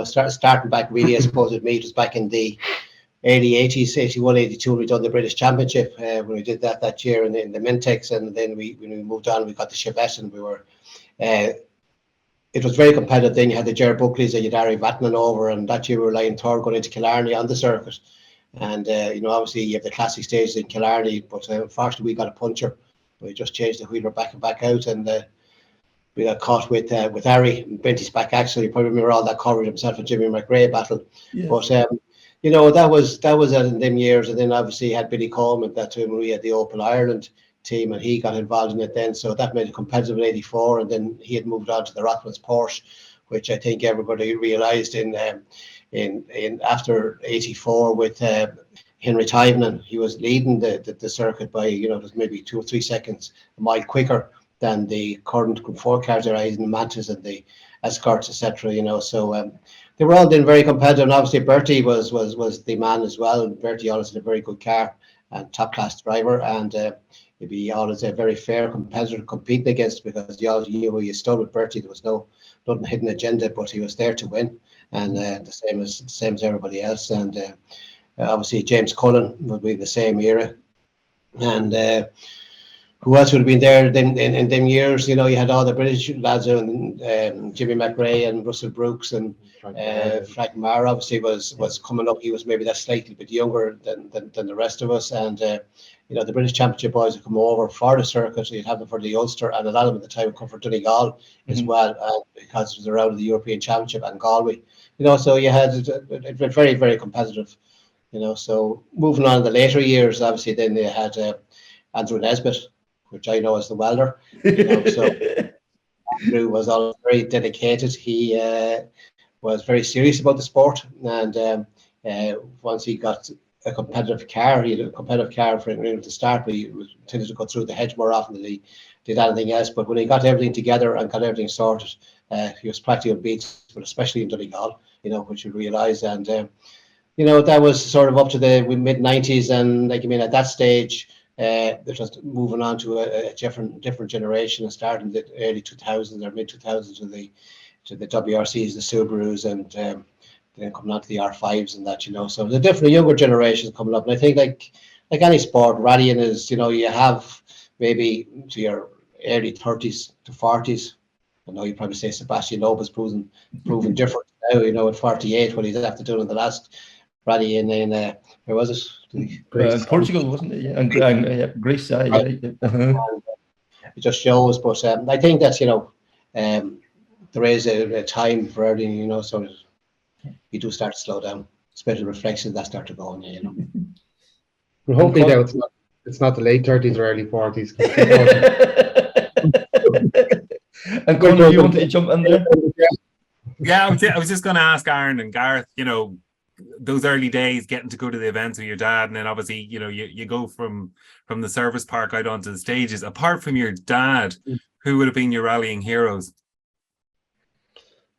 starting back really, I suppose with me, it was back in the early 80s, 81, 82, we done the British Championship when we did that year in the Mintex. And then when we moved on, we got the Chevette, and we were, it was very competitive. Then you had the Ger Buckleys and you had Ari Vatanen over, and that year we were lying third going into Killarney on the circuit. And, obviously you have the classic stages in Killarney, but unfortunately we got a puncher. We just changed the wheeler back and back out, and we got caught with Harry and bent his back axle. You probably remember all that coverage, himself and Jimmy McRae battle. Yeah. But, that was in them years. And then obviously you had Billy Coleman at that time when we had the Opel Ireland team, and he got involved in it then. So that made it competitive in 84. And then he had moved on to the Rothmans Porsche, which I think everybody realised in after 84 with Henry Tyvenin. He was leading the circuit by just maybe 2 or 3 seconds a mile quicker than the current Group 4 cars, the Mantis and the Escorts, etc. So they were all then very competitive, and obviously Bertie was the man as well. Bertie always had a very good car and top class driver, and he'd be always a very fair competitor competing against, because you always knew where you stood with Bertie. There was nothing hidden agenda, but he was there to win. and the same as everybody else. And obviously James Cullen would be the same era, and who else would have been there in them years? You know, you had all the British lads, and Jimmy McRae and Russell Brooks, and Frank Marr obviously was coming up. He was maybe that slightly bit younger than the rest of us, and you know, the British Championship boys would come over for the circuit. You'd have them for the Ulster, and a lot of them at the time would come for Donegal as well, because it was around the European Championship and Galway. You know, so you had it was very, very competitive. You know, so moving on in the later years, obviously then they had Andrew Nesbitt, which I know as the welder. You know, so Andrew was always very dedicated. He was very serious about the sport, and once he got a competitive car, he had a competitive car for him to start, but he tended to go through the hedge more often than he did anything else. But when he got everything together and got everything sorted, he was practically unbeaten, but especially in Donegal, you know, which you realise. And you know, that was sort of up to the mid-90s, and like, I mean, at that stage, they're just moving on to a different generation, and starting the early 2000s or mid 2000s to the WRCs, the Subarus, and then coming on to the R5s and that, you know. So there's a different younger generation coming up, and I think like any sport, rallying is, you know, you have maybe to your early 30s to 40s. I know you probably say Sebastian Loeb is proven different now, you know, at 48, what he's after doing in the last rally in where was it? Portugal, wasn't it? Yeah, and Greece. Yeah. It just shows, but I think that's, you know, there is a time for everything, you know, so you do start to slow down, especially reflections that start to go on, you know. Well, hopefully now it's not the late 30s or early 40s. And Conor, you wanted to jump in there? Yeah, I was just going to ask Aaron and Gareth, you know, those early days, getting to go to the events with your dad, and then obviously, you know, you go from the service park out onto the stages. Apart from your dad, who would have been your rallying heroes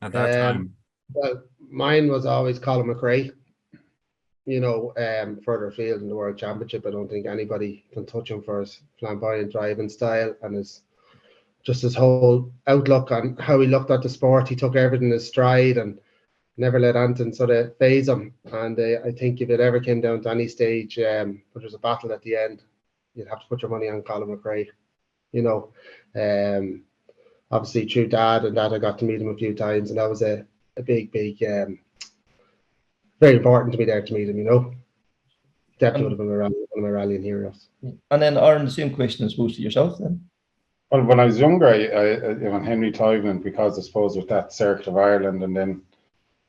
at that time? Well, mine was always Colin McRae. You know, further afield in the World Championship, I don't think anybody can touch him for his flamboyant driving style and his whole outlook on how he looked at the sport. He took everything in his stride and never let anything sort of phase him. And I think if it ever came down to any stage, but there's a battle at the end, you'd have to put your money on Colin McRae. You know, obviously through Dad, I got to meet him a few times, and that was a big, very important to me there to meet him. You know, definitely would have been one of my rallying heroes. And then Aaron, the same question as most of yourself then. Well, when I was younger, I you know, Henry Toyland, because I suppose with that Circuit of Ireland, and then I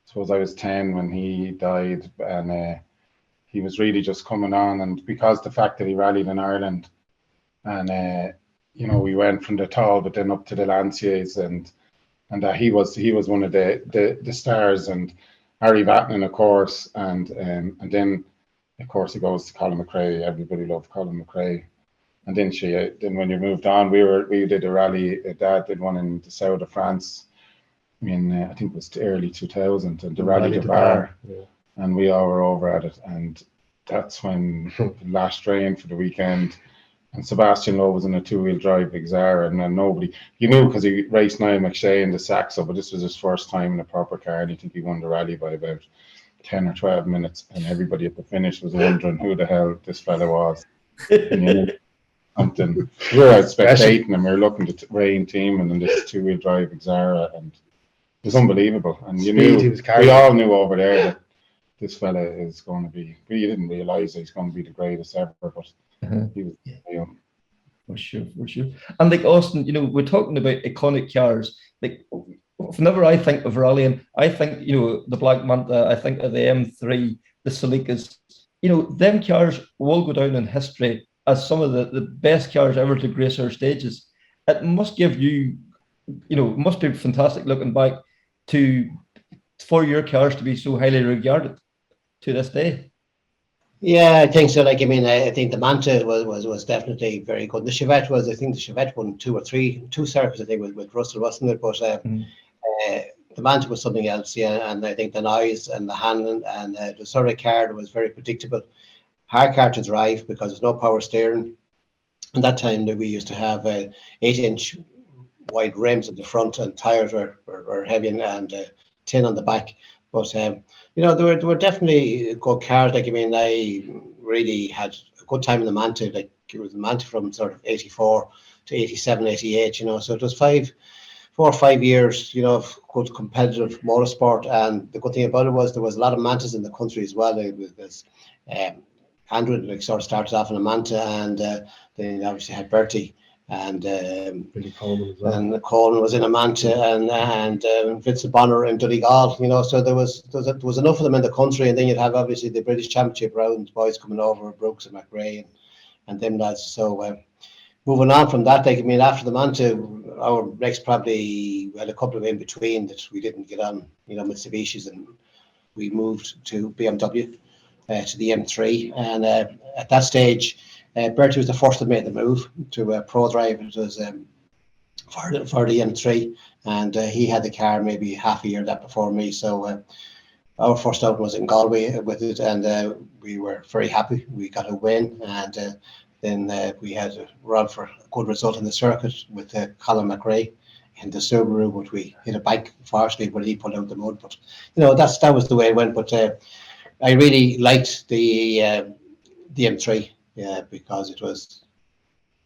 suppose I was 10 when he died, and he was really just coming on, and because the fact that he rallied in Ireland, and you know, we went from the tall but then up to the Lanciers, and that he was one of the stars, and Harry Vatanen, of course, and then of course he goes to Colin McRae. Everybody loved Colin McRae. And then when you moved on, we did a rally. Dad did one in the south of France. I think it was the early 2000s, and the Rally de Bar, and we all were over at it. And that's when the last rain for the weekend. And Sebastian Loeb was in a two-wheel drive Xara, and then nobody, you knew, because he raced Niall McShay in the Saxo, but this was his first time in a proper car, and I think he won the rally by about 10 or 12 minutes, and everybody at the finish was wondering who the hell this fella was. And, you know, something. We were out spectating, and we were looking at the rain team and then this two-wheel drive Xara, and it was unbelievable. And you knew, we all knew over there that this fella is going to be, we didn't realise he's going to be the greatest ever, but he was, you know. For sure. And like Austin, you know, we're talking about iconic cars. Like, whenever I think of rallying, I think, you know, the Black Manta, I think of the M3, the Celicas. You know, them cars will go down in history as some of the best cars ever to grace our stages. It must give you, you know, it must be fantastic looking back for your cars to be so highly regarded to this day. Yeah, I think so. Like, I mean, I think the Manta was definitely very good. The Chevette I think the Chevette won two circuits, I think, with Russell, wasn't it? But the Manta was something else, yeah. And I think the noise and the handling and the sort of car that was very predictable, hard car to drive because there's no power steering. And that time that we used to have 8-inch wide rims at the front, and tires were heavy and tin on the back. But you know, there were definitely good cars. Like, I mean, I really had a good time in the Manta. Like, it was the Manta from sort of 84 to 87, 88, you know. So it was 4 or 5 years, you know, of good competitive motorsport. And the good thing about it was there was a lot of Mantas in the country as well. It was Andrew, like, sort of started off in a Manta, and then obviously had Bertie, and Billy Coleman as well. and Colin was in a Manta, and Vincent Bonner in Donegal, you know. So there was enough of them in the country, and then you'd have obviously the British Championship round boys coming over, Brooks and McRae and them lads. So moving on from that, like, I mean, after the Manta, our next probably, we had a couple of in between that we didn't get on, you know, Mitsubishis, and we moved to BMW, to the M3, and at that stage, Bertie was the first to make the move to Pro Drive. It was for the M3, and he had the car maybe half a year that before me. So our first out was in Galway with it, and we were very happy. We got a win, and then we had a run for a good result in the circuit with Colin McRae in the Subaru, but we hit a bank, unfortunately, when he pulled out the mud. But you know, that was the way it went. But I really liked the M3, because it was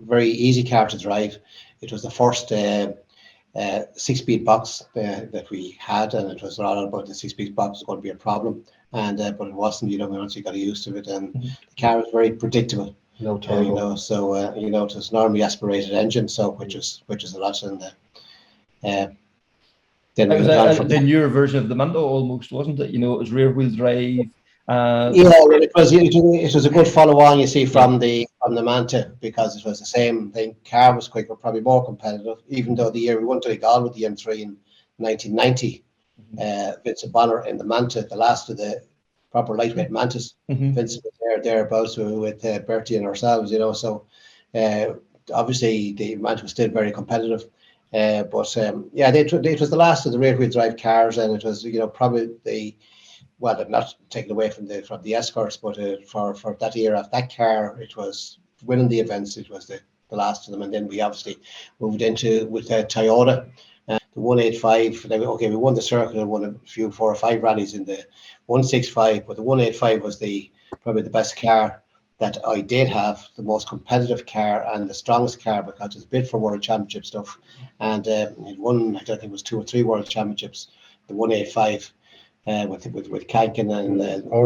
a very easy car to drive. It was the first 6-speed box that we had, and it was all about the 6-speed box was going to be a problem, and but it wasn't. You know, once you got used to it, and the car was very predictable. No turbo. You know, so you know, it was normally aspirated engine, so which is a lot. And then It we was went on from the newer version of the Manta almost, wasn't it? You know, it was rear wheel drive. yeah, well, it was a good follow on, you see, from the Manta, because it was the same thing. Car was quicker, probably more competitive, even though the year we went to Donegal with the M3 in 1990, Vincent Bonner in the Manta, the last of the proper lightweight Mantas. Vincent was thereabouts with Bertie and ourselves, you know. So obviously the Manta was still very competitive, but yeah, it was the last of the rear wheel drive cars, and it was, you know, probably well, not taken away from the Escorts, but for that era of that car, it was winning the events. It was the last of them, and then we obviously moved into with Toyota, the 185. Okay, we won the circuit and won a few 4 or 5 rallies in the 165, but the 185 was probably the best car that I did have, the most competitive car and the strongest car, because it was built for World Championship stuff, and it won, I don't think it was 2 or 3 World Championships, the 185. With Kankin and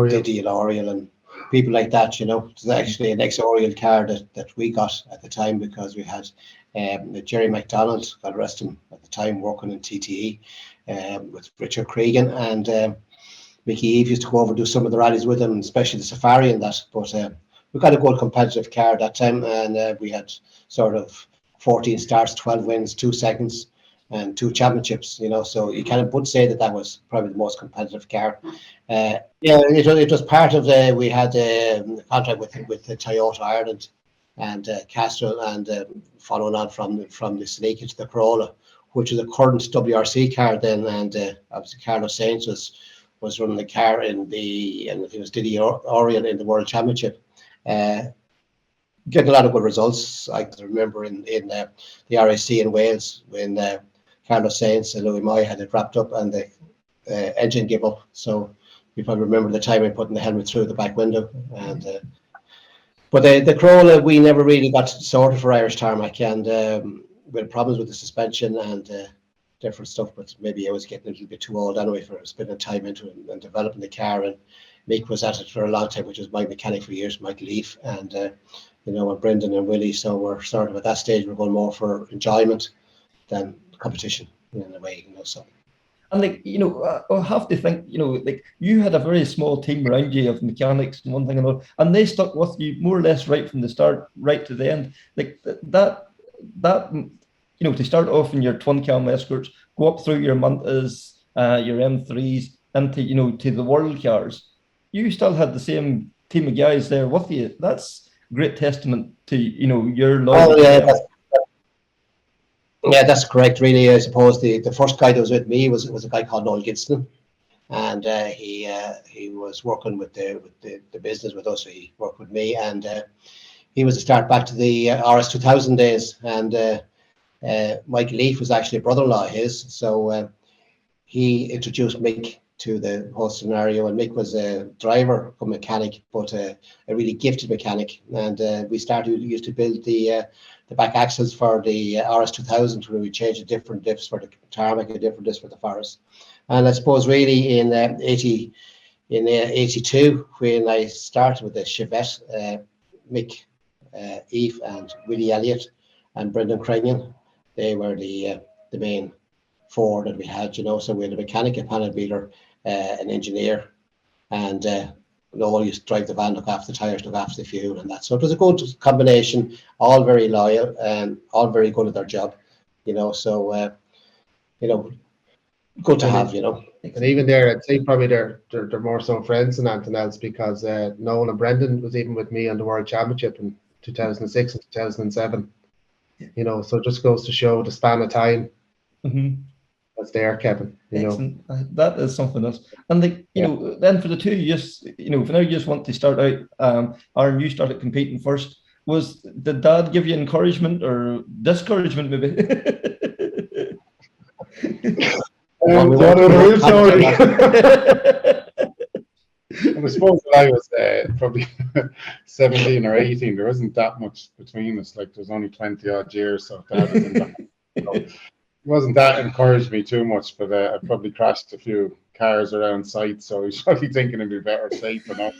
Diddy and Oriel and people like that, you know. It was actually an ex-Oriel car that we got at the time, because we had Jerry McDonald, God rest him, at the time working in TTE with Richard Cregan, and Mickey Eve used to go over and do some of the rallies with him, especially the Safari and that. But we got a good competitive car at that time, and we had sort of 14 starts, 12 wins, 2 seconds, and 2 championships, you know. So you kind of would say that was probably the most competitive car. Yeah, it was part of we had a contract with the Toyota Ireland and Castrol, and following on from the Seneca to the Corolla, which was a current WRC car then, and obviously Carlos Sainz was running the car and it was Diddy Oriel in the World Championship. Getting a lot of good results. I can remember in the RAC in Wales when Carlos Sainz and Louis Moy had it wrapped up and the engine gave up. So you probably remember the time I putting the helmet through the back window. And but the Corolla, we never really got sorted for Irish tarmac, and we had problems with the suspension and different stuff. But maybe I was getting a little bit too old anyway for spending time into it and developing the car. And Mick was at it for a long time, which was my mechanic for years, Mike Leaf, and you know, and Brendan and Willie. So we're sort of at that stage, we're going more for enjoyment than competition in a way, you know. So, and like, you know, I have to think, you know, like you had a very small team around you of mechanics and one thing and another, and they stuck with you more or less right from the start, right to the end. Like that, you know, to start off in your twin cam Escorts, go up through your Mantas, your M3s, into, you know, to the world cars. You still had the same team of guys there with you. That's great testament to, you know, your loyalty. Yeah, that's correct. Really, I suppose the first guy that was with me was a guy called Noel Gidston, and he was working with the business with us. So he worked with me, and he was a start back to the RS 2000 days. And Mike Leaf was actually a brother-in-law of his, so he introduced Mick to the whole scenario. And Mick was a driver, a mechanic, but a really gifted mechanic. And we used to build the back axles for the RS2000, where we changed the different diffs for the tarmac and different diffs for the Pyrce. And I suppose really in 82, when I started with the Chevette, Mick, Eve and Willie Elliott and Brendan Krunching, they were the main four that we had, so we had a mechanic, a panel beater, an engineer, and Noel used to drive the van, look after the tyres, look after the fuel and that. So it was a good combination, all very loyal and all very good at their job, so good to have, And even there, I'd say probably they're more so friends than anything else, because Noel and Brendan was even with me on the World Championship in 2006 and 2007. So it just goes to show the span of time that's there, Kevin. Excellent. That is something else. And then for the two, you just, for now you just want to start out, Aaron, you started competing first. Did Dad give you encouragement or discouragement maybe? The real story. I suppose when I was probably 17 or 18, there wasn't that much between us. Like, there's only 20 odd years, so Dad was in that. So it wasn't that encouraged me too much, but I probably crashed a few cars around site, so he's probably thinking it'd be better safe than not.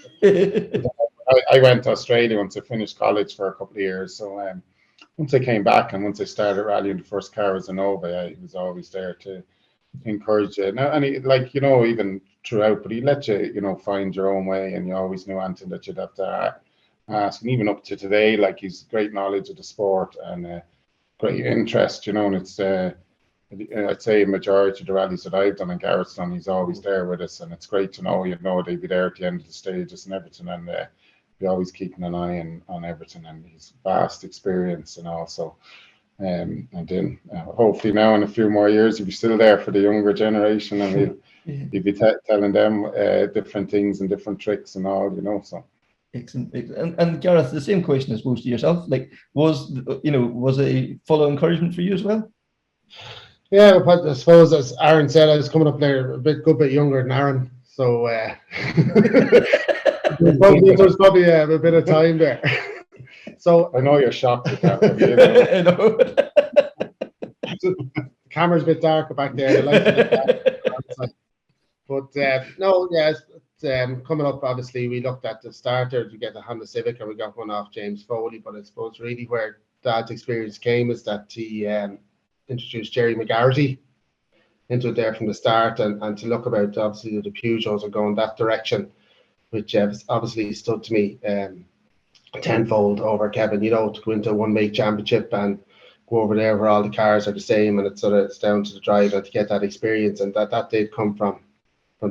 I went to Australia once I finished college for a couple of years, so once I came back and once I started rallying, the first car was a Nova. He was always there to encourage you. Now, and he, even throughout, but he let you, find your own way, and you always knew anything that you'd have to ask. And even up to today, he's great knowledge of the sport and great interest, and it's I'd say a majority of the rallies that I've done and Gareth's done, he's always there with us, and it's great to know, they'd be there at the end of the stages and everything, and be always keeping an eye on everything, and his vast experience and also. And then hopefully now in a few more years he'll be still there for the younger generation, and he'll be telling them different things and different tricks and all, so. Excellent. And Gareth, the same question I suppose to yourself. Was it full of encouragement for you as well? Yeah, but I suppose as Aaron said, I was coming up there a good bit younger than Aaron, so there was probably a bit of time there. So I know you're shocked at that. I know. The camera's a bit darker back there. The lights a bit darker. But no, yes, coming up, obviously, we looked at the starter to get the Honda Civic, and we got one off James Foley. But I suppose really where Dad's experience came is that he introduced Jerry McGarity into it there from the start, and to look about, obviously, the Peugeots are going that direction, which obviously stood to me tenfold over Kevin, to go into one make championship and go over there where all the cars are the same, and it's down to the driver to get that experience, and that did come from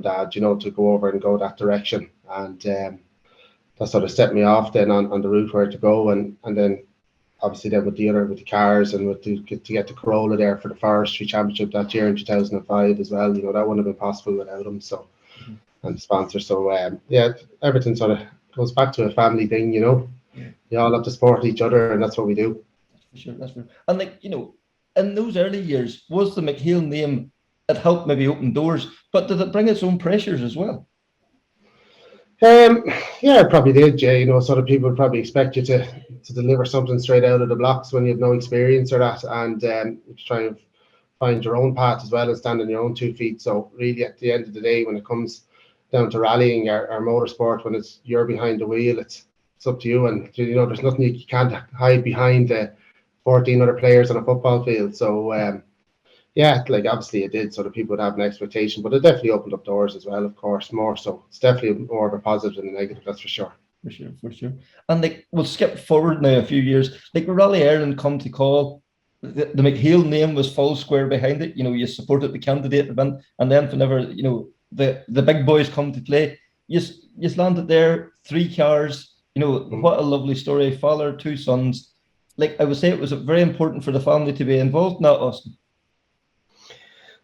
Dad, to go over and go that direction, and that sort of set me off then on the route where to go, and then obviously then with the cars and to get the Corolla there for the Forestry Championship that year in 2005 as well, that wouldn't have been possible without him, so and the sponsor, so everything sort of goes back to a family thing, you all have to support each other, and that's what we do. That's for sure. And in those early years, was the MacHale name, it helped maybe open doors, but did it bring its own pressures as well? Yeah, it probably did, Jay. Sort of people would probably expect you to deliver something straight out of the blocks when you have no experience or that, and try and find your own path as well and stand on your own 2 feet. So really, at the end of the day, when it comes down to rallying or motorsport, when you're behind the wheel, it's up to you, and there's nothing you can't hide behind 14 other players on a football field. So obviously it did, so that people would have an expectation, but it definitely opened up doors as well, of course, more so. It's definitely more of a positive than a negative, that's for sure. For sure. And we'll skip forward now a few years. When Rally Ireland come to call, the MacHale name was full square behind it. You supported the candidate event, and then whenever the big boys come to play, you landed there, 3 cars. What a lovely story. Father, 2 sons. I would say it was very important for the family to be involved in that, Austin.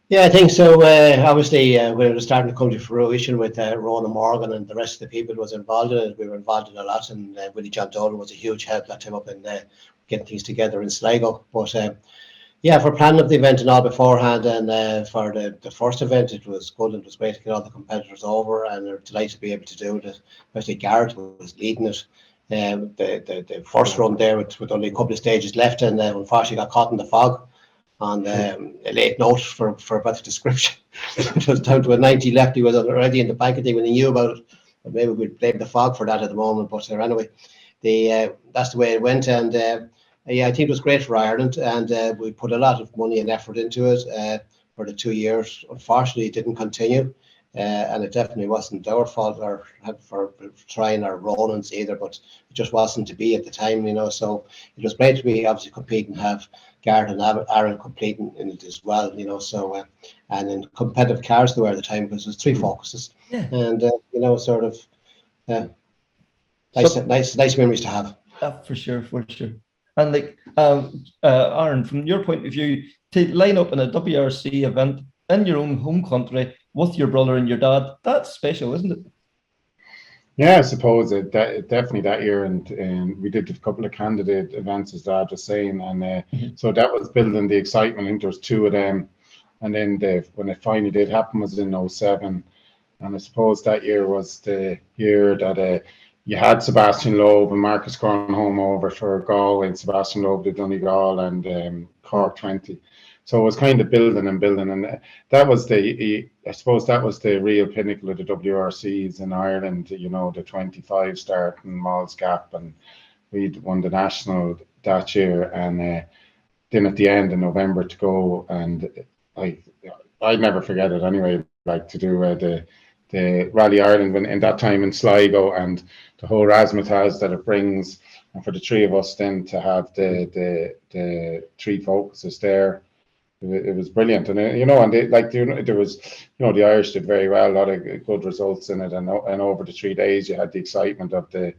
Yeah, I think so. Obviously, when it was starting to come to fruition with Ronan Morgan and the rest of the people who was involved in it, we were involved in a lot, and Willie John Dolan was a huge help that time up in getting things together in Sligo. But Yeah, for planning of the event and all beforehand, and for the first event, it was good. It was great to get all the competitors over, and they're delighted to be able to do it. Especially Gareth was leading it. The first run there with only a couple of stages left, and unfortunately got caught in the fog on a late note for a better description. It was down to a 90 left. He was already in the bank when he knew about it. But maybe we'd blame the fog for that at the moment. But anyway, that's the way it went. And yeah, I think it was great for Ireland. And we put a lot of money and effort into it for the 2 years. Unfortunately, it didn't continue. And it definitely wasn't our fault or for trying our Rollins either, but it just wasn't to be at the time, you know. So it was great to be obviously competing, have Gareth and Aaron competing in it as well, you know. So and in competitive cars there were at the time because it was 3 focuses, and you know, sort of nice memories to have. For sure. And like Aaron, from your point of view, to line up in a WRC event in your own home country with your brother and your dad, that's special, isn't it? Yeah, I suppose definitely that year, and we did a couple of candidate events, as Dad was saying, and so that was building the excitement. I think there was 2 of them, and then when it finally did happen was in 07, and I suppose that year was the year that you had Sebastian Loeb and Marcus Grönholm over for Galway, and Sebastian Loeb did Donegal and Cork 20. So it was kind of building, and that was I suppose that was the real pinnacle of the WRCs in Ireland. You know, the 25 start in Malls Gap, and we won the national that year. And then at the end in November to go, and I'd never forget it anyway. Like to do the Rally Ireland in that time in Sligo, and the whole razzmatazz that it brings, and for the 3 of us then to have the 3 focuses there. It was brilliant, and you know, and there was, you know, the Irish did very well, a lot of good results in it, and over the 3 days you had the excitement of I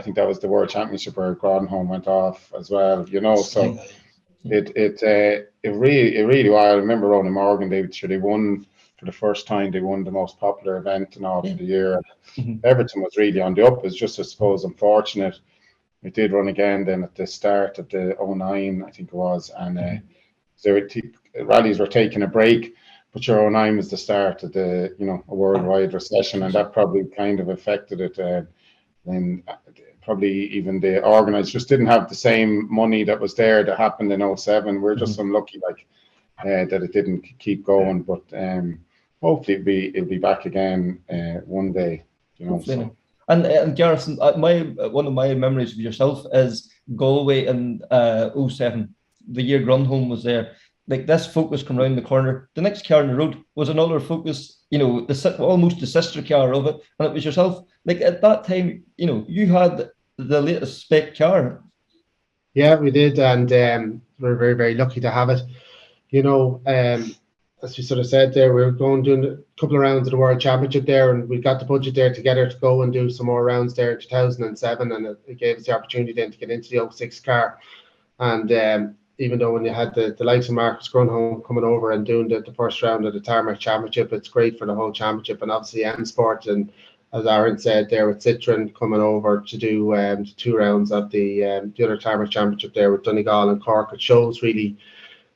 think that was the World Championship where Grönholm went off as well, you know. So it really was. I remember Ronan Morgan, they won for the first time. They won the most popular event and all for the year. Everything was really on the up. It's just, I suppose, unfortunate. It did run again then at the start of the 09, I think it was, and rallies were taking a break, but your 09 was the start of a worldwide recession, and that probably kind of affected it. Then probably even the organisers just didn't have the same money that was there that happened in 07. We're just unlucky that it didn't keep going, but hopefully it'll be back again one day, you know. So. And Gareth, one of my memories of yourself is Galway in 07. The year Grönholm was there. Like, this focus come round the corner. The next car on the road was another focus, you know, almost the sister car of it, and it was yourself. Like, at that time, you know, you had the latest spec car. Yeah, we did, and we're very, very lucky to have it. You know, as you sort of said there, we were doing a couple of rounds of the World Championship there, and we got the budget there together to go and do some more rounds there in 2007, and it gave us the opportunity then to get into the 06 car. And even though when you had the likes of Marcus Grönholm coming over and doing the first round of the Tarmac Championship, it's great for the whole championship, and obviously M Sport, and as Aaron said there, with Citroen coming over to do 2 rounds of the other Tarmac Championship there with Donegal and Cork. It shows really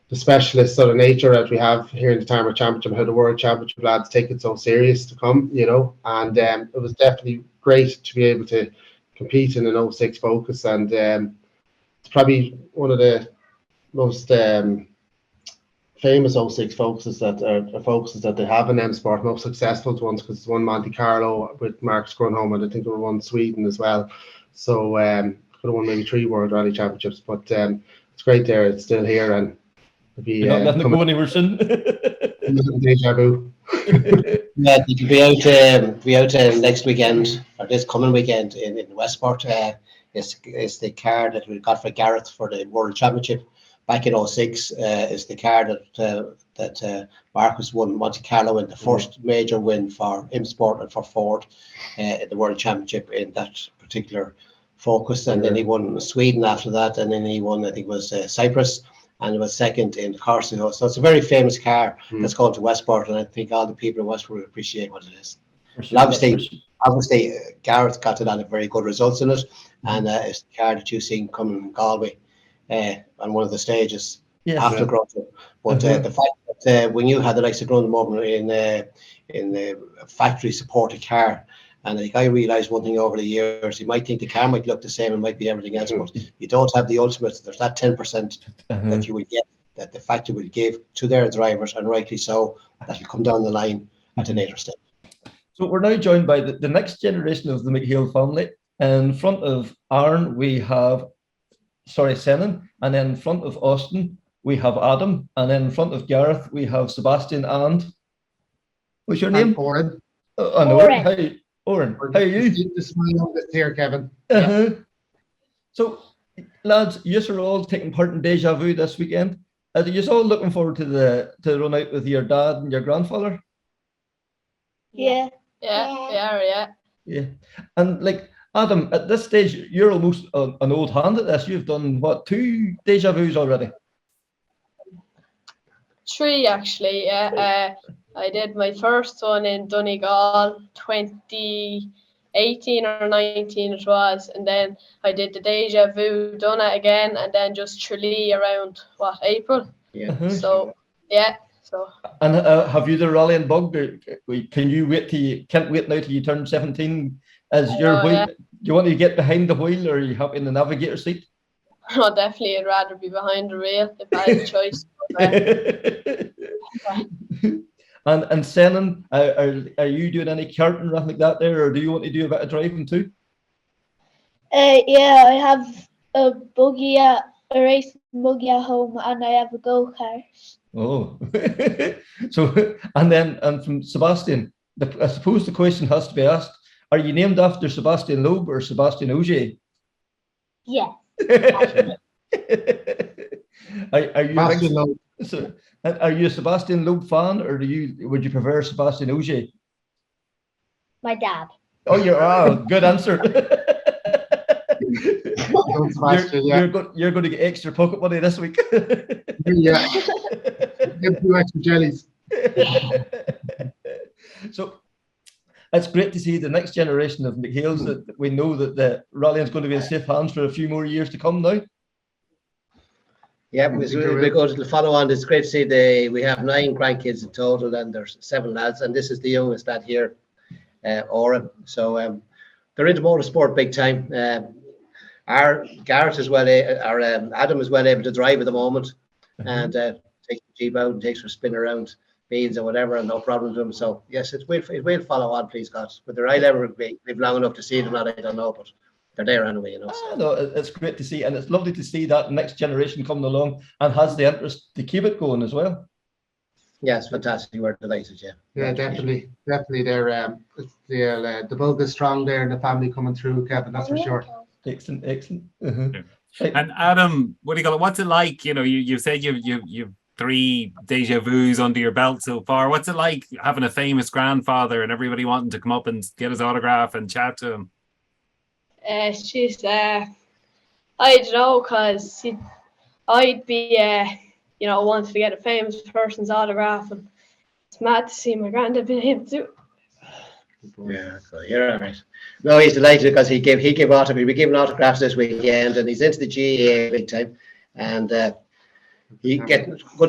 the specialist sort of nature that we have here in the Tarmac Championship, how the World Championship lads take it so serious to come, you know. And it was definitely great to be able to compete in an 06 focus, and it's probably one of the most famous 06 focuses that they have in M Sport, most successful ones, because it's won Monte Carlo with Marcus Grönholm, and I think they won Sweden as well. So could have won maybe 3 World Rally Championships, but it's great there. It's still here, and it'll be Nothing to go anywhere soon. Deja vu. Yeah, you can be out next weekend, or this coming weekend in Westport. It's the car that we got for Gareth for the World Championship back in 06. Is the car that Marcus won Monte Carlo in the first major win for M Sport and for Ford in the World Championship in that particular focus. And then he won Sweden after that, and then he won, I think it was Cyprus, and it was second in Corsica. So it's a very famous car that's going to Westport, and I think all the people in Westport will appreciate what it is. Sure, obviously, Gareth got a lot of very good results in it, and it's the car that you've seen coming from Galway on one of the stages. Yes. after Krunching. But the fact that when you had the likes of Grundle Morgan in the factory supported car, and like I realised one thing over the years, you might think the car might look the same and might be everything else, but you don't have the ultimate. There's that 10% that you will get, that the factory will give to their drivers, and rightly so, that will come down the line at a later stage. So we're now joined by the next generation of the MacHale family. In front of Aaron, we have, Senan, and then in front of Austin, we have Adam, and then in front of Gareth, we have Sebastian and, what's your name? Oren. Oren. Hi, Oren. How are you? This is my youngest here, Kevin. So, lads, you are all taking part in Deja Vu this weekend. Are you all looking forward to the run out with your dad and your grandfather? Yeah. And like Adam, at this stage, you're almost an old hand at this. You've done what, 2 Deja Vus already? 3 actually. Yeah. I did my first one in Donegal 2018 or 19 it was, and then I did the Deja Vu, done it again, and then just Tralee around April. Yeah. So yeah. So. And have you the rallying bug? Can you wait till you can't wait now till you turn 17 as your wheel? Yeah. Do you want to get behind the wheel, or are you happy in the navigator seat? No, definitely I'd rather be behind the wheel if I had a choice. And Senan, are you doing any karting or anything like that there, or do you want to do a bit of driving too? Yeah, I have a racing buggy at home, and I have a go-kart. Oh, so and from Sebastian, I suppose the question has to be asked: are you named after Sebastian Loeb or Sebastian Ogier? Yeah. Are you Sebastian Loeb. So, are you a Sebastian Loeb fan, or would you prefer Sebastian Ogier? My dad. Oh, good answer. You're going to get extra pocket money this week. Yeah. Get 2 extra jellies. So it's great to see the next generation of MacHales, that we know that the rallying is going to be in safe hands for a few more years to come now. Yeah, because we go to the follow on. It's great to see we have 9 grandkids in total, and there's 7 lads, and this is the youngest lad here, Oren. So they're into motorsport big time. Our Gareth as well, our Adam is well able to drive at the moment, and takes the Jeep out and takes her spin around beans or whatever, and no problem to him. So yes, it will follow on, please God. Whether I'll ever live long enough to see them, I don't know, but they're there anyway, you know. So. No, it's great to see, and it's lovely to see that next generation coming along and has the interest to keep it going as well. Yeah, it's fantastic. We're delighted, yeah. Yeah, definitely. They're the bug is strong there, and the family coming through, Kevin. That's for sure. Excellent. And Adam, what do you call it? What's it like? You know, you said you've 3 Deja Vus under your belt so far. What's it like having a famous grandfather and everybody wanting to come up and get his autograph and chat to him? It's just I don't know, because I'd be wanting to get a famous person's autograph, and it's mad to see my granddad being able to do it. Yeah, so you're all right. No, he's delighted because he gave autographs. We'll be giving autographs this weekend, and he's into the GAA big time, and good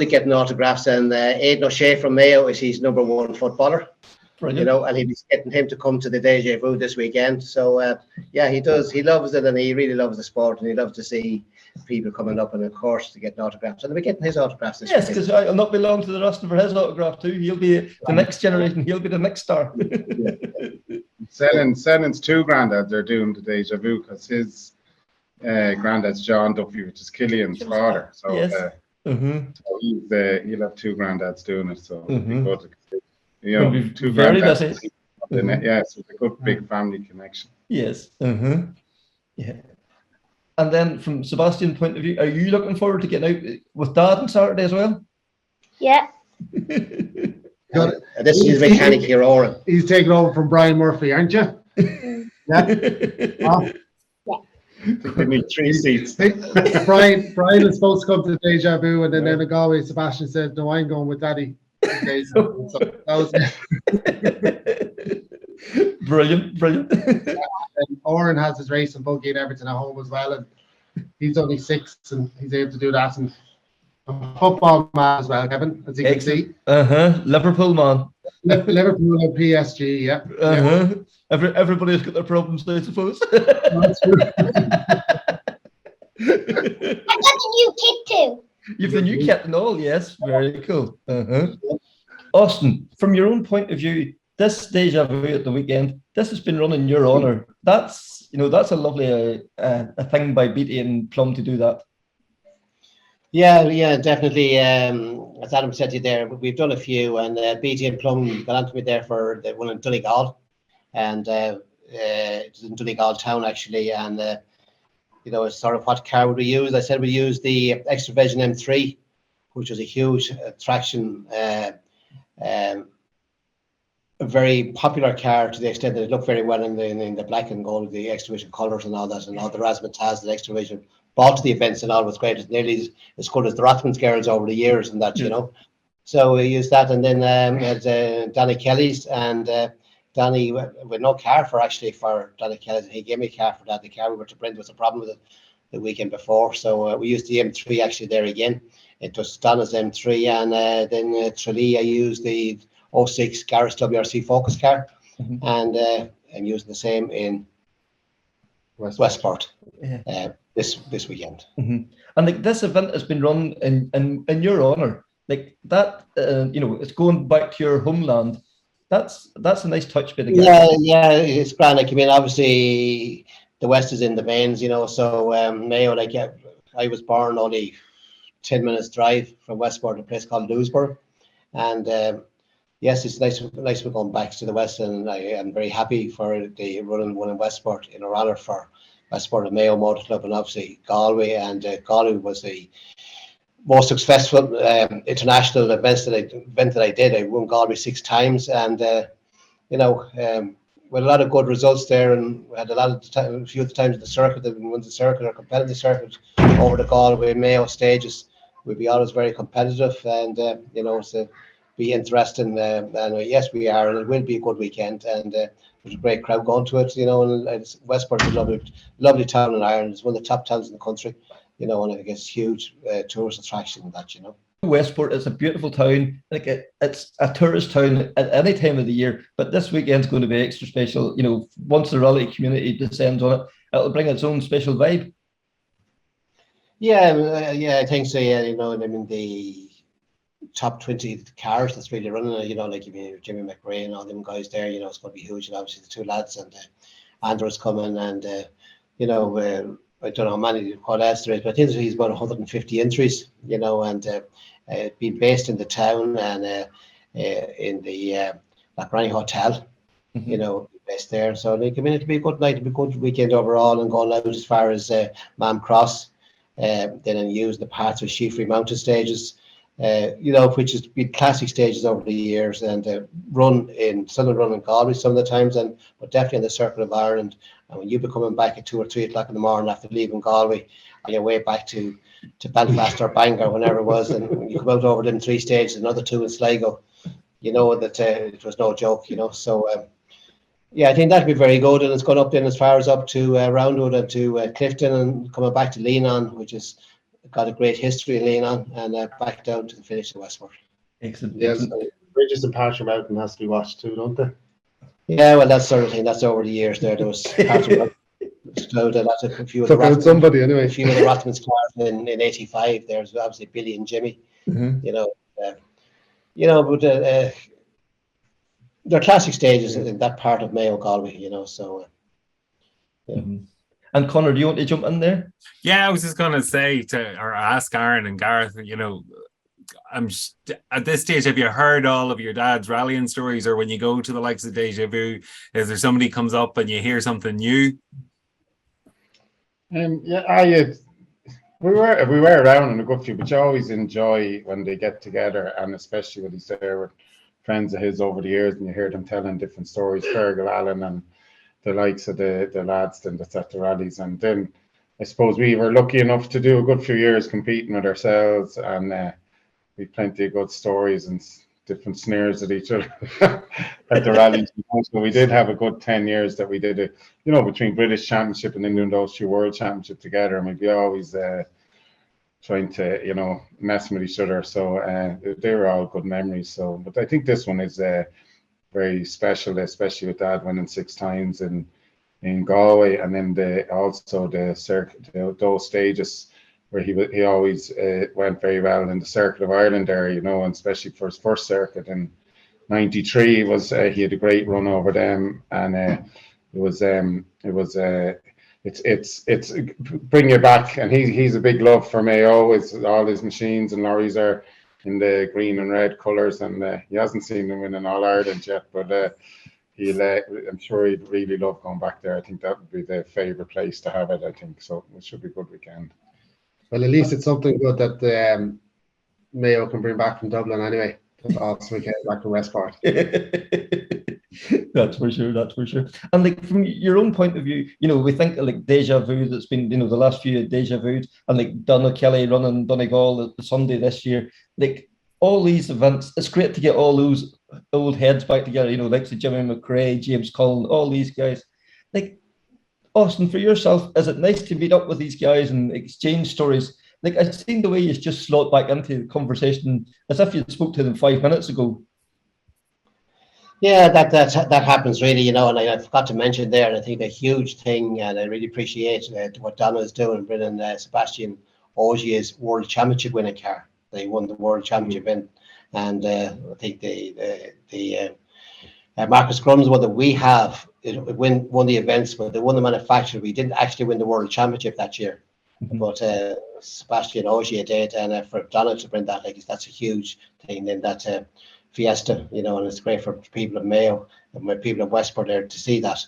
at getting autographs. And Aidan O'Shea from Mayo is his #1 footballer. Brilliant. You know, and he's getting him to come to the Deja Vu this weekend. So yeah, he does. He loves it, and he really loves the sport, and he loves to see people coming up, and of course to get autographs. And we're getting his autographs this weekend. Yes, because I'll not belong to the rest for his autograph too. He'll be the next generation. He'll be the next star. Senan's 2 granddads are doing the Deja Vu because his granddad's John Duffy, which is Killian's father. So, yes. So he'll have 2 granddads doing it. So it'll be good. You It'll know, be 2 very granddads. busy. Yeah, so it's a good big family connection. Yes. Yeah. And then from Sebastian's point of view, are you looking forward to getting out with Dad on Saturday as well? Yeah. This is his mechanic here, Oren. He's taking over from Brian Murphy, aren't you? Yeah. They need 3 seats. Brian is supposed to come to the Deja Vu, and then in Galway, Sebastian said, "No, I'm going with Daddy." Brilliant. And Oren has his racing buggy and everything at home as well, and he's only 6, and he's able to do that. And football man as well, Kevin, as you can see. Liverpool man. Liverpool and PSG, yeah. Everybody's got their problems, I suppose. I got the new kit too. You've the new kit and all, yes. Very cool. Austin, from your own point of view, this Deja Vu at the weekend, this has been run in your honour. That's that's a lovely a thing by Beatty and Plum to do that. Yeah, definitely. As Adam said to you there, we've done a few, and BT and Plum got onto me there for the one in Donegal, and it's in Donegal town actually. And sort of what car would we use? I said we use the Extra Vision M3, which was a huge attraction, a very popular car to the extent that it looked very well in the black and gold, the Extra Vision colours and all that, and all the razzmatazz that Extra Vision brought to the events and all was great. It's nearly as good as the Rothmans girls over the years and that, So we used that, and then had Danny Kelly's, and Danny with no car for Danny Kelly's. He gave me a car for that. The car we were to bring, there was a problem with it the weekend before, so we used the M3 actually there again. It was Donna's M3, and then Tralee I used the 06 Gareth WRC Focus car, and I'm using the same in Westport. This weekend. And like this event has been run in your honour, like that. It's going back to your homeland. That's a nice touch bit again. Yeah, it's grand. Like, I mean, obviously the West is in the veins, So Mayo, like, I was born only 10 minutes drive from Westport, a place called Loughran, and yes, it's nice we're going back to the West, and I am very happy for the running one in Westport in our honour for Westport and Mayo Motor Club, and obviously Galway, and Galway was the most successful international event that I did. I won Galway 6 times, and with a lot of good results there, and we had a few of the times in the circuit that we won the circuit or competitive circuit over the Galway Mayo stages. We'd be always very competitive, and so be interesting. And yes, we are, and it will be a good weekend, and there's a great crowd going to it, and Westport is a lovely town in Ireland. It's one of the top towns in the country, and I guess huge tourist attraction and that, Westport is a beautiful town. Like it's a tourist town at any time of the year, but this weekend's going to be extra special. Once the rally community descends on it, it'll bring its own special vibe. Yeah, I think so. Yeah, I mean the top 20 cars that's really running, like Jimmy McRae and all them guys there, it's going to be huge. And obviously the 2 lads, and Andrew's coming, and I don't know how many, what else there is, but I think he's about 150 entries, and being based in the town and in the Loughran Hotel, based there. So like, I mean, it'll be a good night, it'll be a good weekend overall, and going out as far as Mam Cross, then use the parts of Sheafrey Mountain stages, which has been classic stages over the years, and run in Galway some of the times, but definitely in the Circle of Ireland. And when you be coming back at 2 or 3 o'clock in the morning after leaving Galway on your way back to Belfast or Bangor, whenever it was, and you come out over them 3 stages, another 2 in Sligo, that it was no joke, So I think that'd be very good, and it's gone up then as far as up to Roundwood and to Clifton, and coming back to Leanon, which is got a great history in Leanon, and back down to the finish of Westport. Excellent. Yes, Bridges and Patrick Mountain has to be watched too, don't they? Yeah, well, that sort of thing. That's over the years. There was Patrick a few of the Took out somebody anyway. A few of the Rothmans cars in '85. There's obviously Billy and Jimmy. But they're classic stages in that part of Mayo, Galway. So. And Conor, do you want to jump in there? Yeah, I was just going to say or ask Aaron and Gareth, at this stage, have you heard all of your dad's rallying stories, or when you go to the likes of Deja Vu, is there somebody comes up and you hear something new? We were around in a good few, but you always enjoy when they get together, and especially when he's there with friends of his over the years, and you hear them telling different stories, Fergal Allen and the likes of the lads that's at the rallies. And then I suppose we were lucky enough to do a good few years competing with ourselves, and we plenty of good stories and different snares at each other at the rallies. So we did have a good 10 years that we did it, between British Championship and then doing those 2 World Championship together, and we'd be always trying to, you know, messing with each other. So they were all good memories. So, but I think this one is very special, especially with Dad winning 6 times in Galway, and then those stages where he always went very well in the Circuit of Ireland there, you know, and especially for his first circuit in '93 was he had a great run over them, and it's bring you back, and he's a big love for Mayo. It's all his machines and lorries are in the green and red colours, and he hasn't seen them win an All Ireland yet, but I'm sure he'd really love going back there. I think that would be the favourite place to have it. I think so. It should be a good weekend. Well, at least it's something good that Mayo can bring back from Dublin anyway. That's awesome weekend back to Westport. That's for sure. That's for sure. And like from your own point of view, you know, we think of like Deja Vu that's been, you know, the last few Deja Vu's, and like Donna Kelly running Donegal the Sunday this year. Like all these events, it's great to get all those old heads back together. You know, like Jimmy McRae, James Cullen, all these guys. Like Austin, for yourself, is it nice to meet up with these guys and exchange stories? Like I've seen the way you just slot back into the conversation as if you spoke to them 5 minutes ago. Yeah, that happens really, you know, and I forgot to mention there, and I think a huge thing, and I really appreciate what Donna is doing, bringing Sebastian Ogier's World Championship winning car. They won the World Championship in, and I think the Marcus Crumb's one that we have won the events, but they won the manufacturer. We didn't actually win the World Championship that year, but Sebastian Ogier did, and for Donna to bring that, like, that's a huge thing. Then that's Fiesta, you know, and it's great for people of Mayo and my people of Westport there to see that.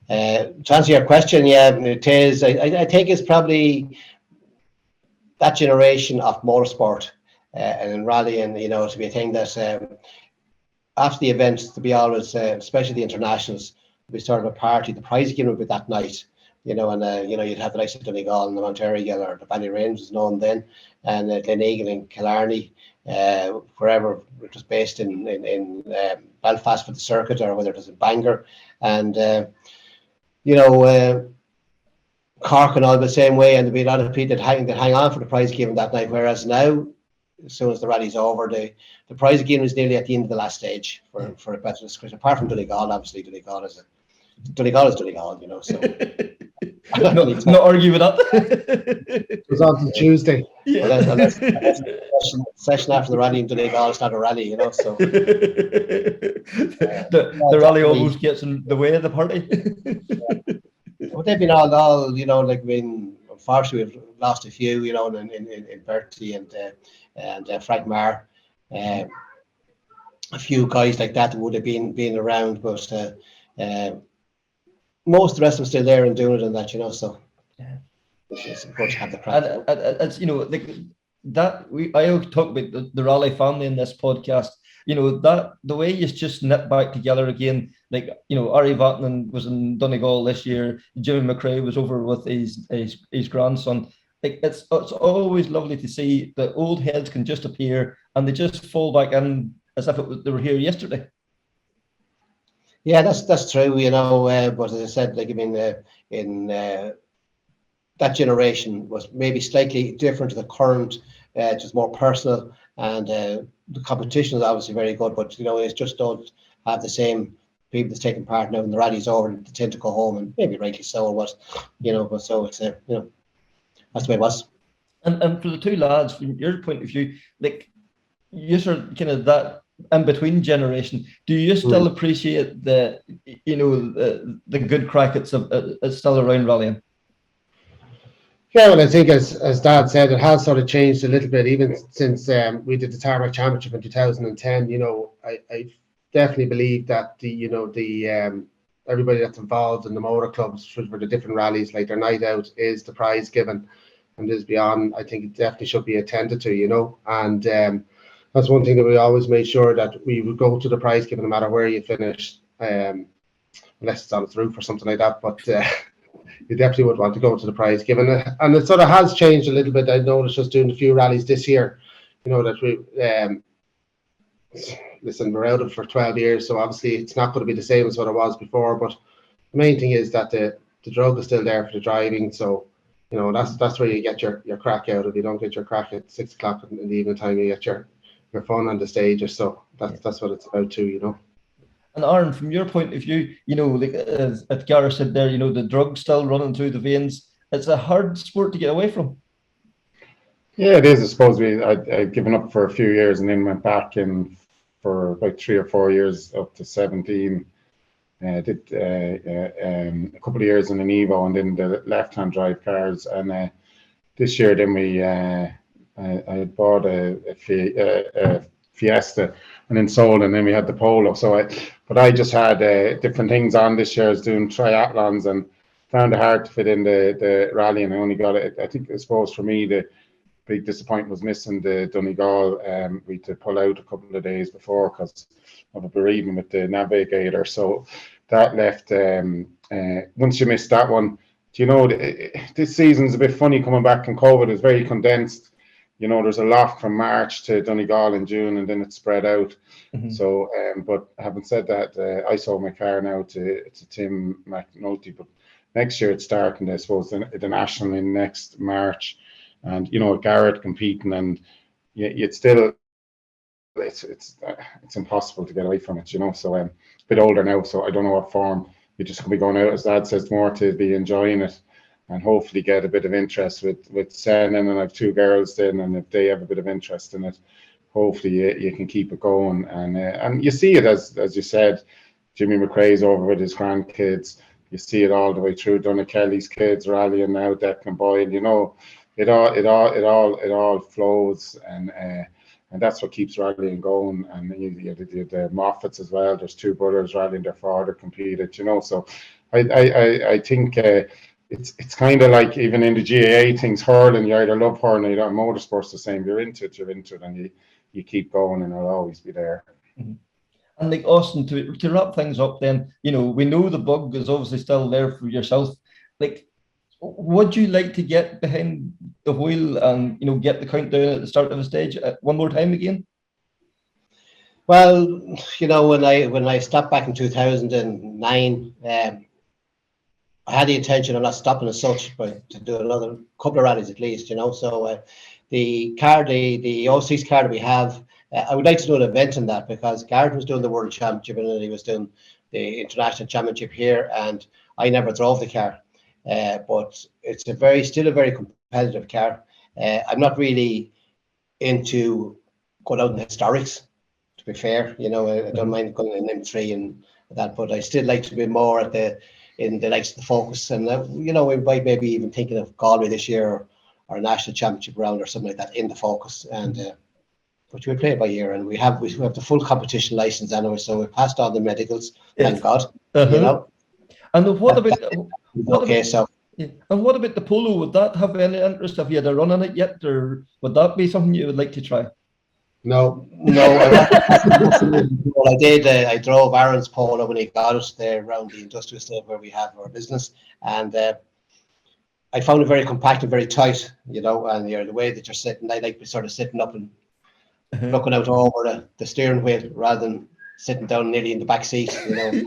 To answer your question, yeah, it is. I think it's probably that generation of motorsport and in rallying, you know, to be a thing that after the events, to be always, especially the internationals, we started a party. The prize giving would be that night, you know, and you know, you'd have the likes of Donegal and the Monterrey or the Ballyrange was known then, and Gleneagle and Killarney. Wherever it was based in Belfast for the circuit, or whether it was in Bangor, and you know, Cork and all the same way, and there'd be a lot of people that hang on for the prize giving that night. Whereas now, as soon as the rally's over, the prize giving is nearly at the end of the last stage for a better description. Apart from Donegal, obviously Donegal is Donegal, you know. So not argue with that. It was on to Tuesday. Yeah. Unless session after the rally in Donegal, it's not a rally, you know. So the rally almost gets in the way of the party. But they've been all you know, like unfortunately we've lost a few, you know, in Bertie and Frank Marr, a few guys like that would have been around, but most of the rest of them still there and doing it and that, you know. So yeah, it's important to have the practice. And it's, you know, like that I always talk about the rally family in this podcast. You know, that the way you just knit back together again, like, you know, Ari Vatanen was in Donegal this year, Jimmy McRae was over with his grandson. Like it's always lovely to see the old heads can just appear and they just fall back in as if they were here yesterday. Yeah, that's true, you know. But as I said, like, I mean, in that generation was maybe slightly different to the current, just more personal, and the competition is obviously very good. But you know, it just don't have the same people that's taking part now. And the rally's over, they tend to go home, and maybe rightly so. But you know, but so it's you know, that's the way it was. And for the two lads, from your point of view, like you're sort of kind of that in between generation, do you still appreciate the, you know, the good crack it's still around rallying? Yeah, well, I think as Dad said, it has sort of changed a little bit, even since we did the Tarmac Championship in 2010. You know, I definitely believe that the everybody that's involved in the motor clubs for the different rallies, like their night out, is the prize given, and is beyond. I think it definitely should be attended to, you know, and that's one thing that we always made sure that we would go to the prize given no matter where you finish, unless it's on its roof or something like that. But you definitely would want to go to the prize given, and it sort of has changed a little bit. I noticed just doing a few rallies this year, you know, that we listen, we're out of it for 12 years, so obviously it's not going to be the same as what it was before. But the main thing is that the drug is still there for the driving, so that's where you get your crack out. If you don't get your crack at 6 o'clock in the evening time, you get your fun on the stages. So that's what it's about too. And Aaron, from your point of view, like as Gareth said there, the drug's still running through the veins. It's a hard sport to get away from. Yeah, it is. I suppose I'd given up for a few years and then went back in for about 3 or 4 years up to 17. Did a couple of years in an Evo and then the left-hand drive cars. And this year, then I had bought a Fiesta and then sold, and then we had the Polo. But I just had different things on this year. I was doing triathlons and found it hard to fit in the rally, and I only got it. I suppose for me the big disappointment was missing the Donegal. We had to pull out a couple of days before because of a bereavement with the navigator. So that left. Once you miss that one, this season's a bit funny coming back from COVID. It's very condensed. There's a lot from March to Donegal in June, and then it's spread out. Mm-hmm. So, but having said that, I sold my car now to Tim McNulty. But next year it's starting, I suppose, the national in next March, and Garrett competing, and it's still it's impossible to get away from it. So a bit older now, so I don't know what form. You're just gonna be going out, as Dad says, more to be enjoying it. And hopefully get a bit of interest with Sen, and I have 2 girls then, and if they have a bit of interest in it, hopefully you can keep it going. And you see it as you said, Jimmy McRae's over with his grandkids. You see it all the way through. Donna Kelly's kids rallying now, Declan Boyd. It all flows, and that's what keeps rallying going. And the Moffats as well. There's 2 brothers rallying. Their father competed. So I think. It's kind of like even in the GAA things, hurling, you either love hurling or you don't. Motorsport's the same. You're into it, and you keep going, and it'll always be there. Mm-hmm. And like Austin, to wrap things up, then we know the bug is obviously still there for yourself. Like, would you like to get behind the wheel and get the countdown at the start of a stage one more time again? Well, when I stopped back in 2009. I had the intention of not stopping as such, but to do another couple of rallies at least, So the car, the O6 car that we have, I would like to do an event in that, because Gareth was doing the World Championship and he was doing the International Championship here, and I never drove the car. But it's still a very competitive car. I'm not really into going out in historics, to be fair. I don't mind going in M3 and that, but I still like to be more in the likes of the Focus, and we might maybe even thinking of Galway this year, or a national championship round or something like that in the Focus. And but we play it by ear, and we have the full competition license anyway, so we passed all the medicals. Thank God. Uh-huh. And what about And what about the Polo? Would that have any interest? Have you had a run on it yet, or would that be something you would like to try? No. Well, I did. I drove Aaron's Polo when he got us there around the industrial estate where we have our business, and I found it very compact and very tight. And the way that you're sitting, I like sort of sitting up and looking out over the steering wheel rather than sitting down nearly in the back seat. I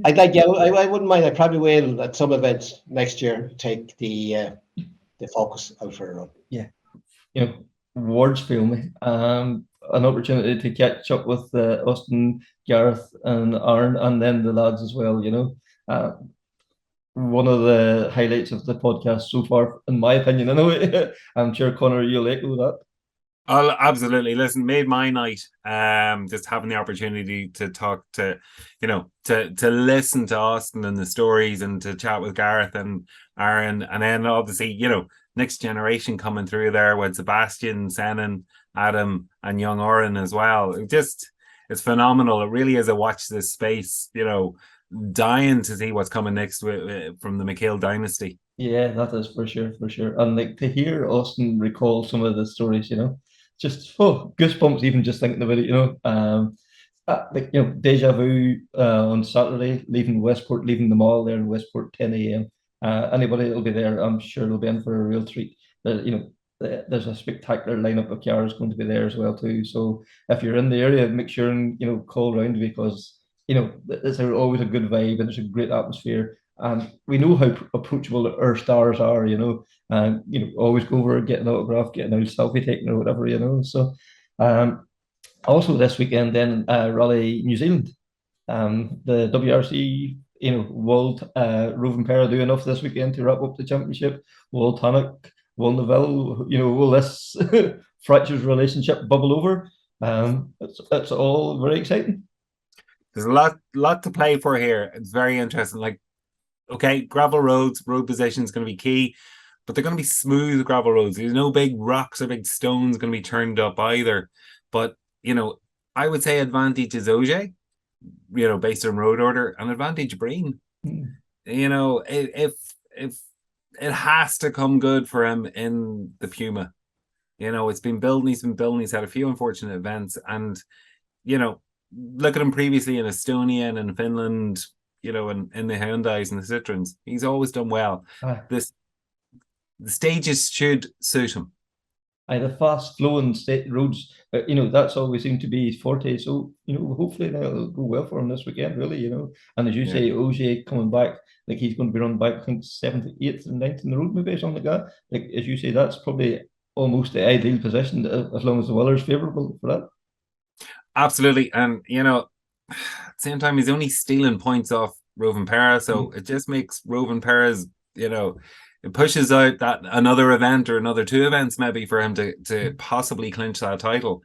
wouldn't mind. I probably will at some event next year take the Focus out for a run. Yeah. Words fail me. An opportunity to catch up with Austin, Gareth, and Aaron, and then the lads as well. One of the highlights of the podcast so far, in my opinion. Anyway, I'm sure Conor, you'll echo that. Oh, absolutely. Listen, made my night. Just having the opportunity to talk to, to listen to Austin and the stories, and to chat with Gareth and Aaron, and then obviously, next generation coming through there with Sebastian, Senan, Adam, and young Oren as well. It's phenomenal. It really is a watch this space. Dying to see what's coming next from the MacHale dynasty. Yeah, that is for sure. And to hear Austin recall some of the stories, just goosebumps even just thinking about it. Deja Vu on Saturday, leaving Westport, leaving the mall there in Westport, 10 a.m. Anybody that'll be there, I'm sure they'll be in for a real treat. There's a spectacular lineup of cars going to be there as well too. So if you're in the area, make sure and call round, because it's always a good vibe and there's a great atmosphere. And we know how approachable our stars are, always go over, get an autograph, get an selfie taken or whatever. So also this weekend then, Rally New Zealand, the WRC, will Roving Para do enough this weekend to wrap up the championship? Will Tannock, will Noel, will this fractious relationship bubble over? It's all very exciting. There's a lot to play for here. It's very interesting. Like, okay, gravel roads, road position is going to be key, but they're going to be smooth gravel roads. There's no big rocks or big stones going to be turned up either. But, I would say advantage is Osian, based on road order, and advantage Breen. If it has to come good for him in the Puma. He's been building, he's had a few unfortunate events, and, look at him previously in Estonia and in Finland, in the Hyundais and the Citroens. He's always done well. The stages should suit him. The fast flowing state roads, that's always seemed to be his forte. So, hopefully that'll go well for him this weekend, really, And as you say, Osian coming back, like he's going to be run back, I think 7th, 8th, and 9th in the road, maybe something like that. Like, as you say, that's probably almost the ideal position, as long as the weather's favourable for that. Absolutely. And, at the same time, he's only stealing points off Roving Para. So it just makes Roving Para's, it pushes out that another event or another 2 events maybe for him to possibly clinch that title.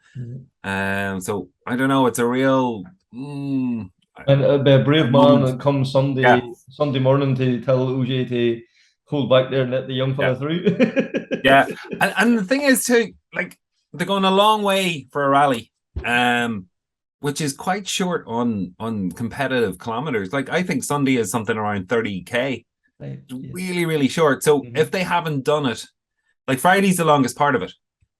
So I don't know. It's a real... and it'll be a brave man that comes Sunday morning to tell Osian to hold back there and let the young fella through. Yeah. And the thing is too, like, they're going a long way for a rally. Which is quite short on competitive kilometers. Like, I think Sunday is something around 30k. Really, really short. So if they haven't done it, like Friday's the longest part of it,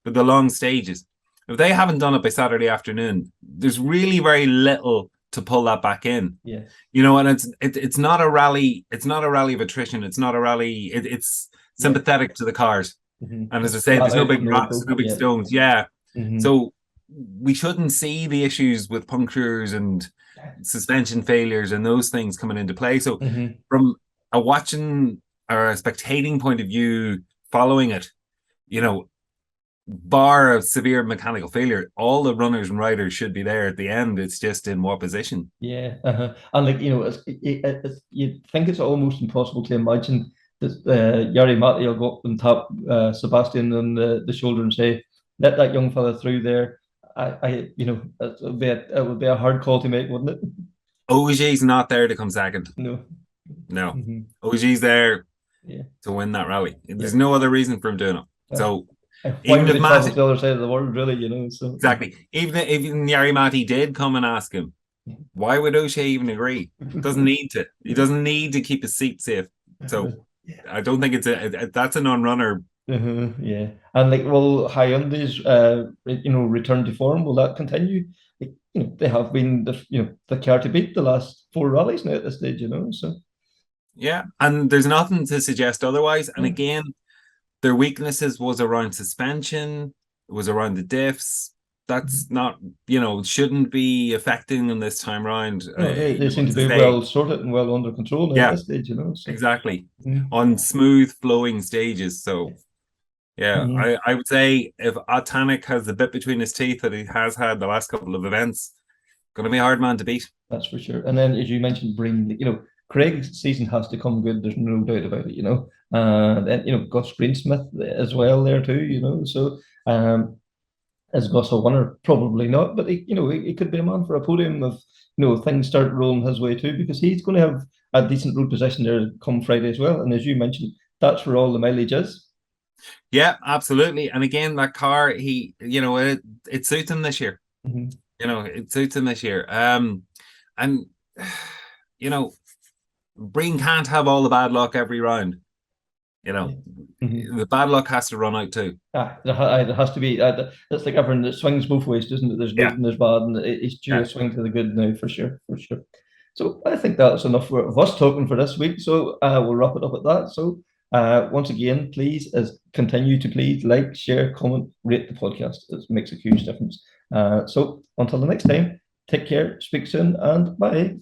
with the long stages. If they haven't done it by Saturday afternoon, there's really very little to pull that back in. Yeah. And it's not a rally. It's not a rally of attrition. It's not a rally. It's sympathetic to the cars. And as I say, there's no big rocks, no big stones. Yeah. So we shouldn't see the issues with punctures and suspension failures and those things coming into play. So from a watching or a spectating point of view, following it, bar of severe mechanical failure, all the runners and riders should be there at the end. It's just in what position. Yeah. And like, you think it's almost impossible to imagine that Gareth Mac Hale go up and tap Sebastian on the shoulder and say, let that young fella through there. It would be a hard call to make, wouldn't it? Osian's not there to come second. No. Osian's there to win that rally. There's no other reason for him doing it. So even if Matt, the other side of the world, really, so exactly. Even Gareth Mac did come and ask him, why would Osian even agree? Doesn't need to. He doesn't need to keep his seat safe. So I don't think that's a non-runner. Yeah, and like, will Hyundai's return to form, will that continue? Like, they have been the car to beat the last 4 rallies now at this stage, so yeah, and there's nothing to suggest otherwise. And again, their weaknesses was around suspension, it was around the diffs. That's not, shouldn't be affecting them this time around. They seem to be well sorted and well under control now at this stage, so. Exactly. On smooth flowing stages. So yeah, I would say if Tannock has the bit between his teeth that he has had the last couple of events, going to be a hard man to beat. That's for sure. And then, as you mentioned, Breen, Craig's season has to come good. There's no doubt about it, And then, Gus Greensmith as well there too, So, is Gus a winner? Probably not. But, he could be a man for a podium if, things start rolling his way too, because he's going to have a decent road position there come Friday as well. And as you mentioned, that's where all the mileage is. Yeah, absolutely. And again, that car, it suits him this year. It suits him this year. And Breen can't have all the bad luck every round. The bad luck has to run out too. There has to be. That's like everything that swings both ways, doesn't it? There's good and there's bad, and it's due a swing to the good now, for sure. So I think that's enough of us talking for this week. So we'll wrap it up at that. So once again, please continue to like, share, comment, rate the podcast. It makes a huge difference. So until the next time, take care, speak soon, and bye.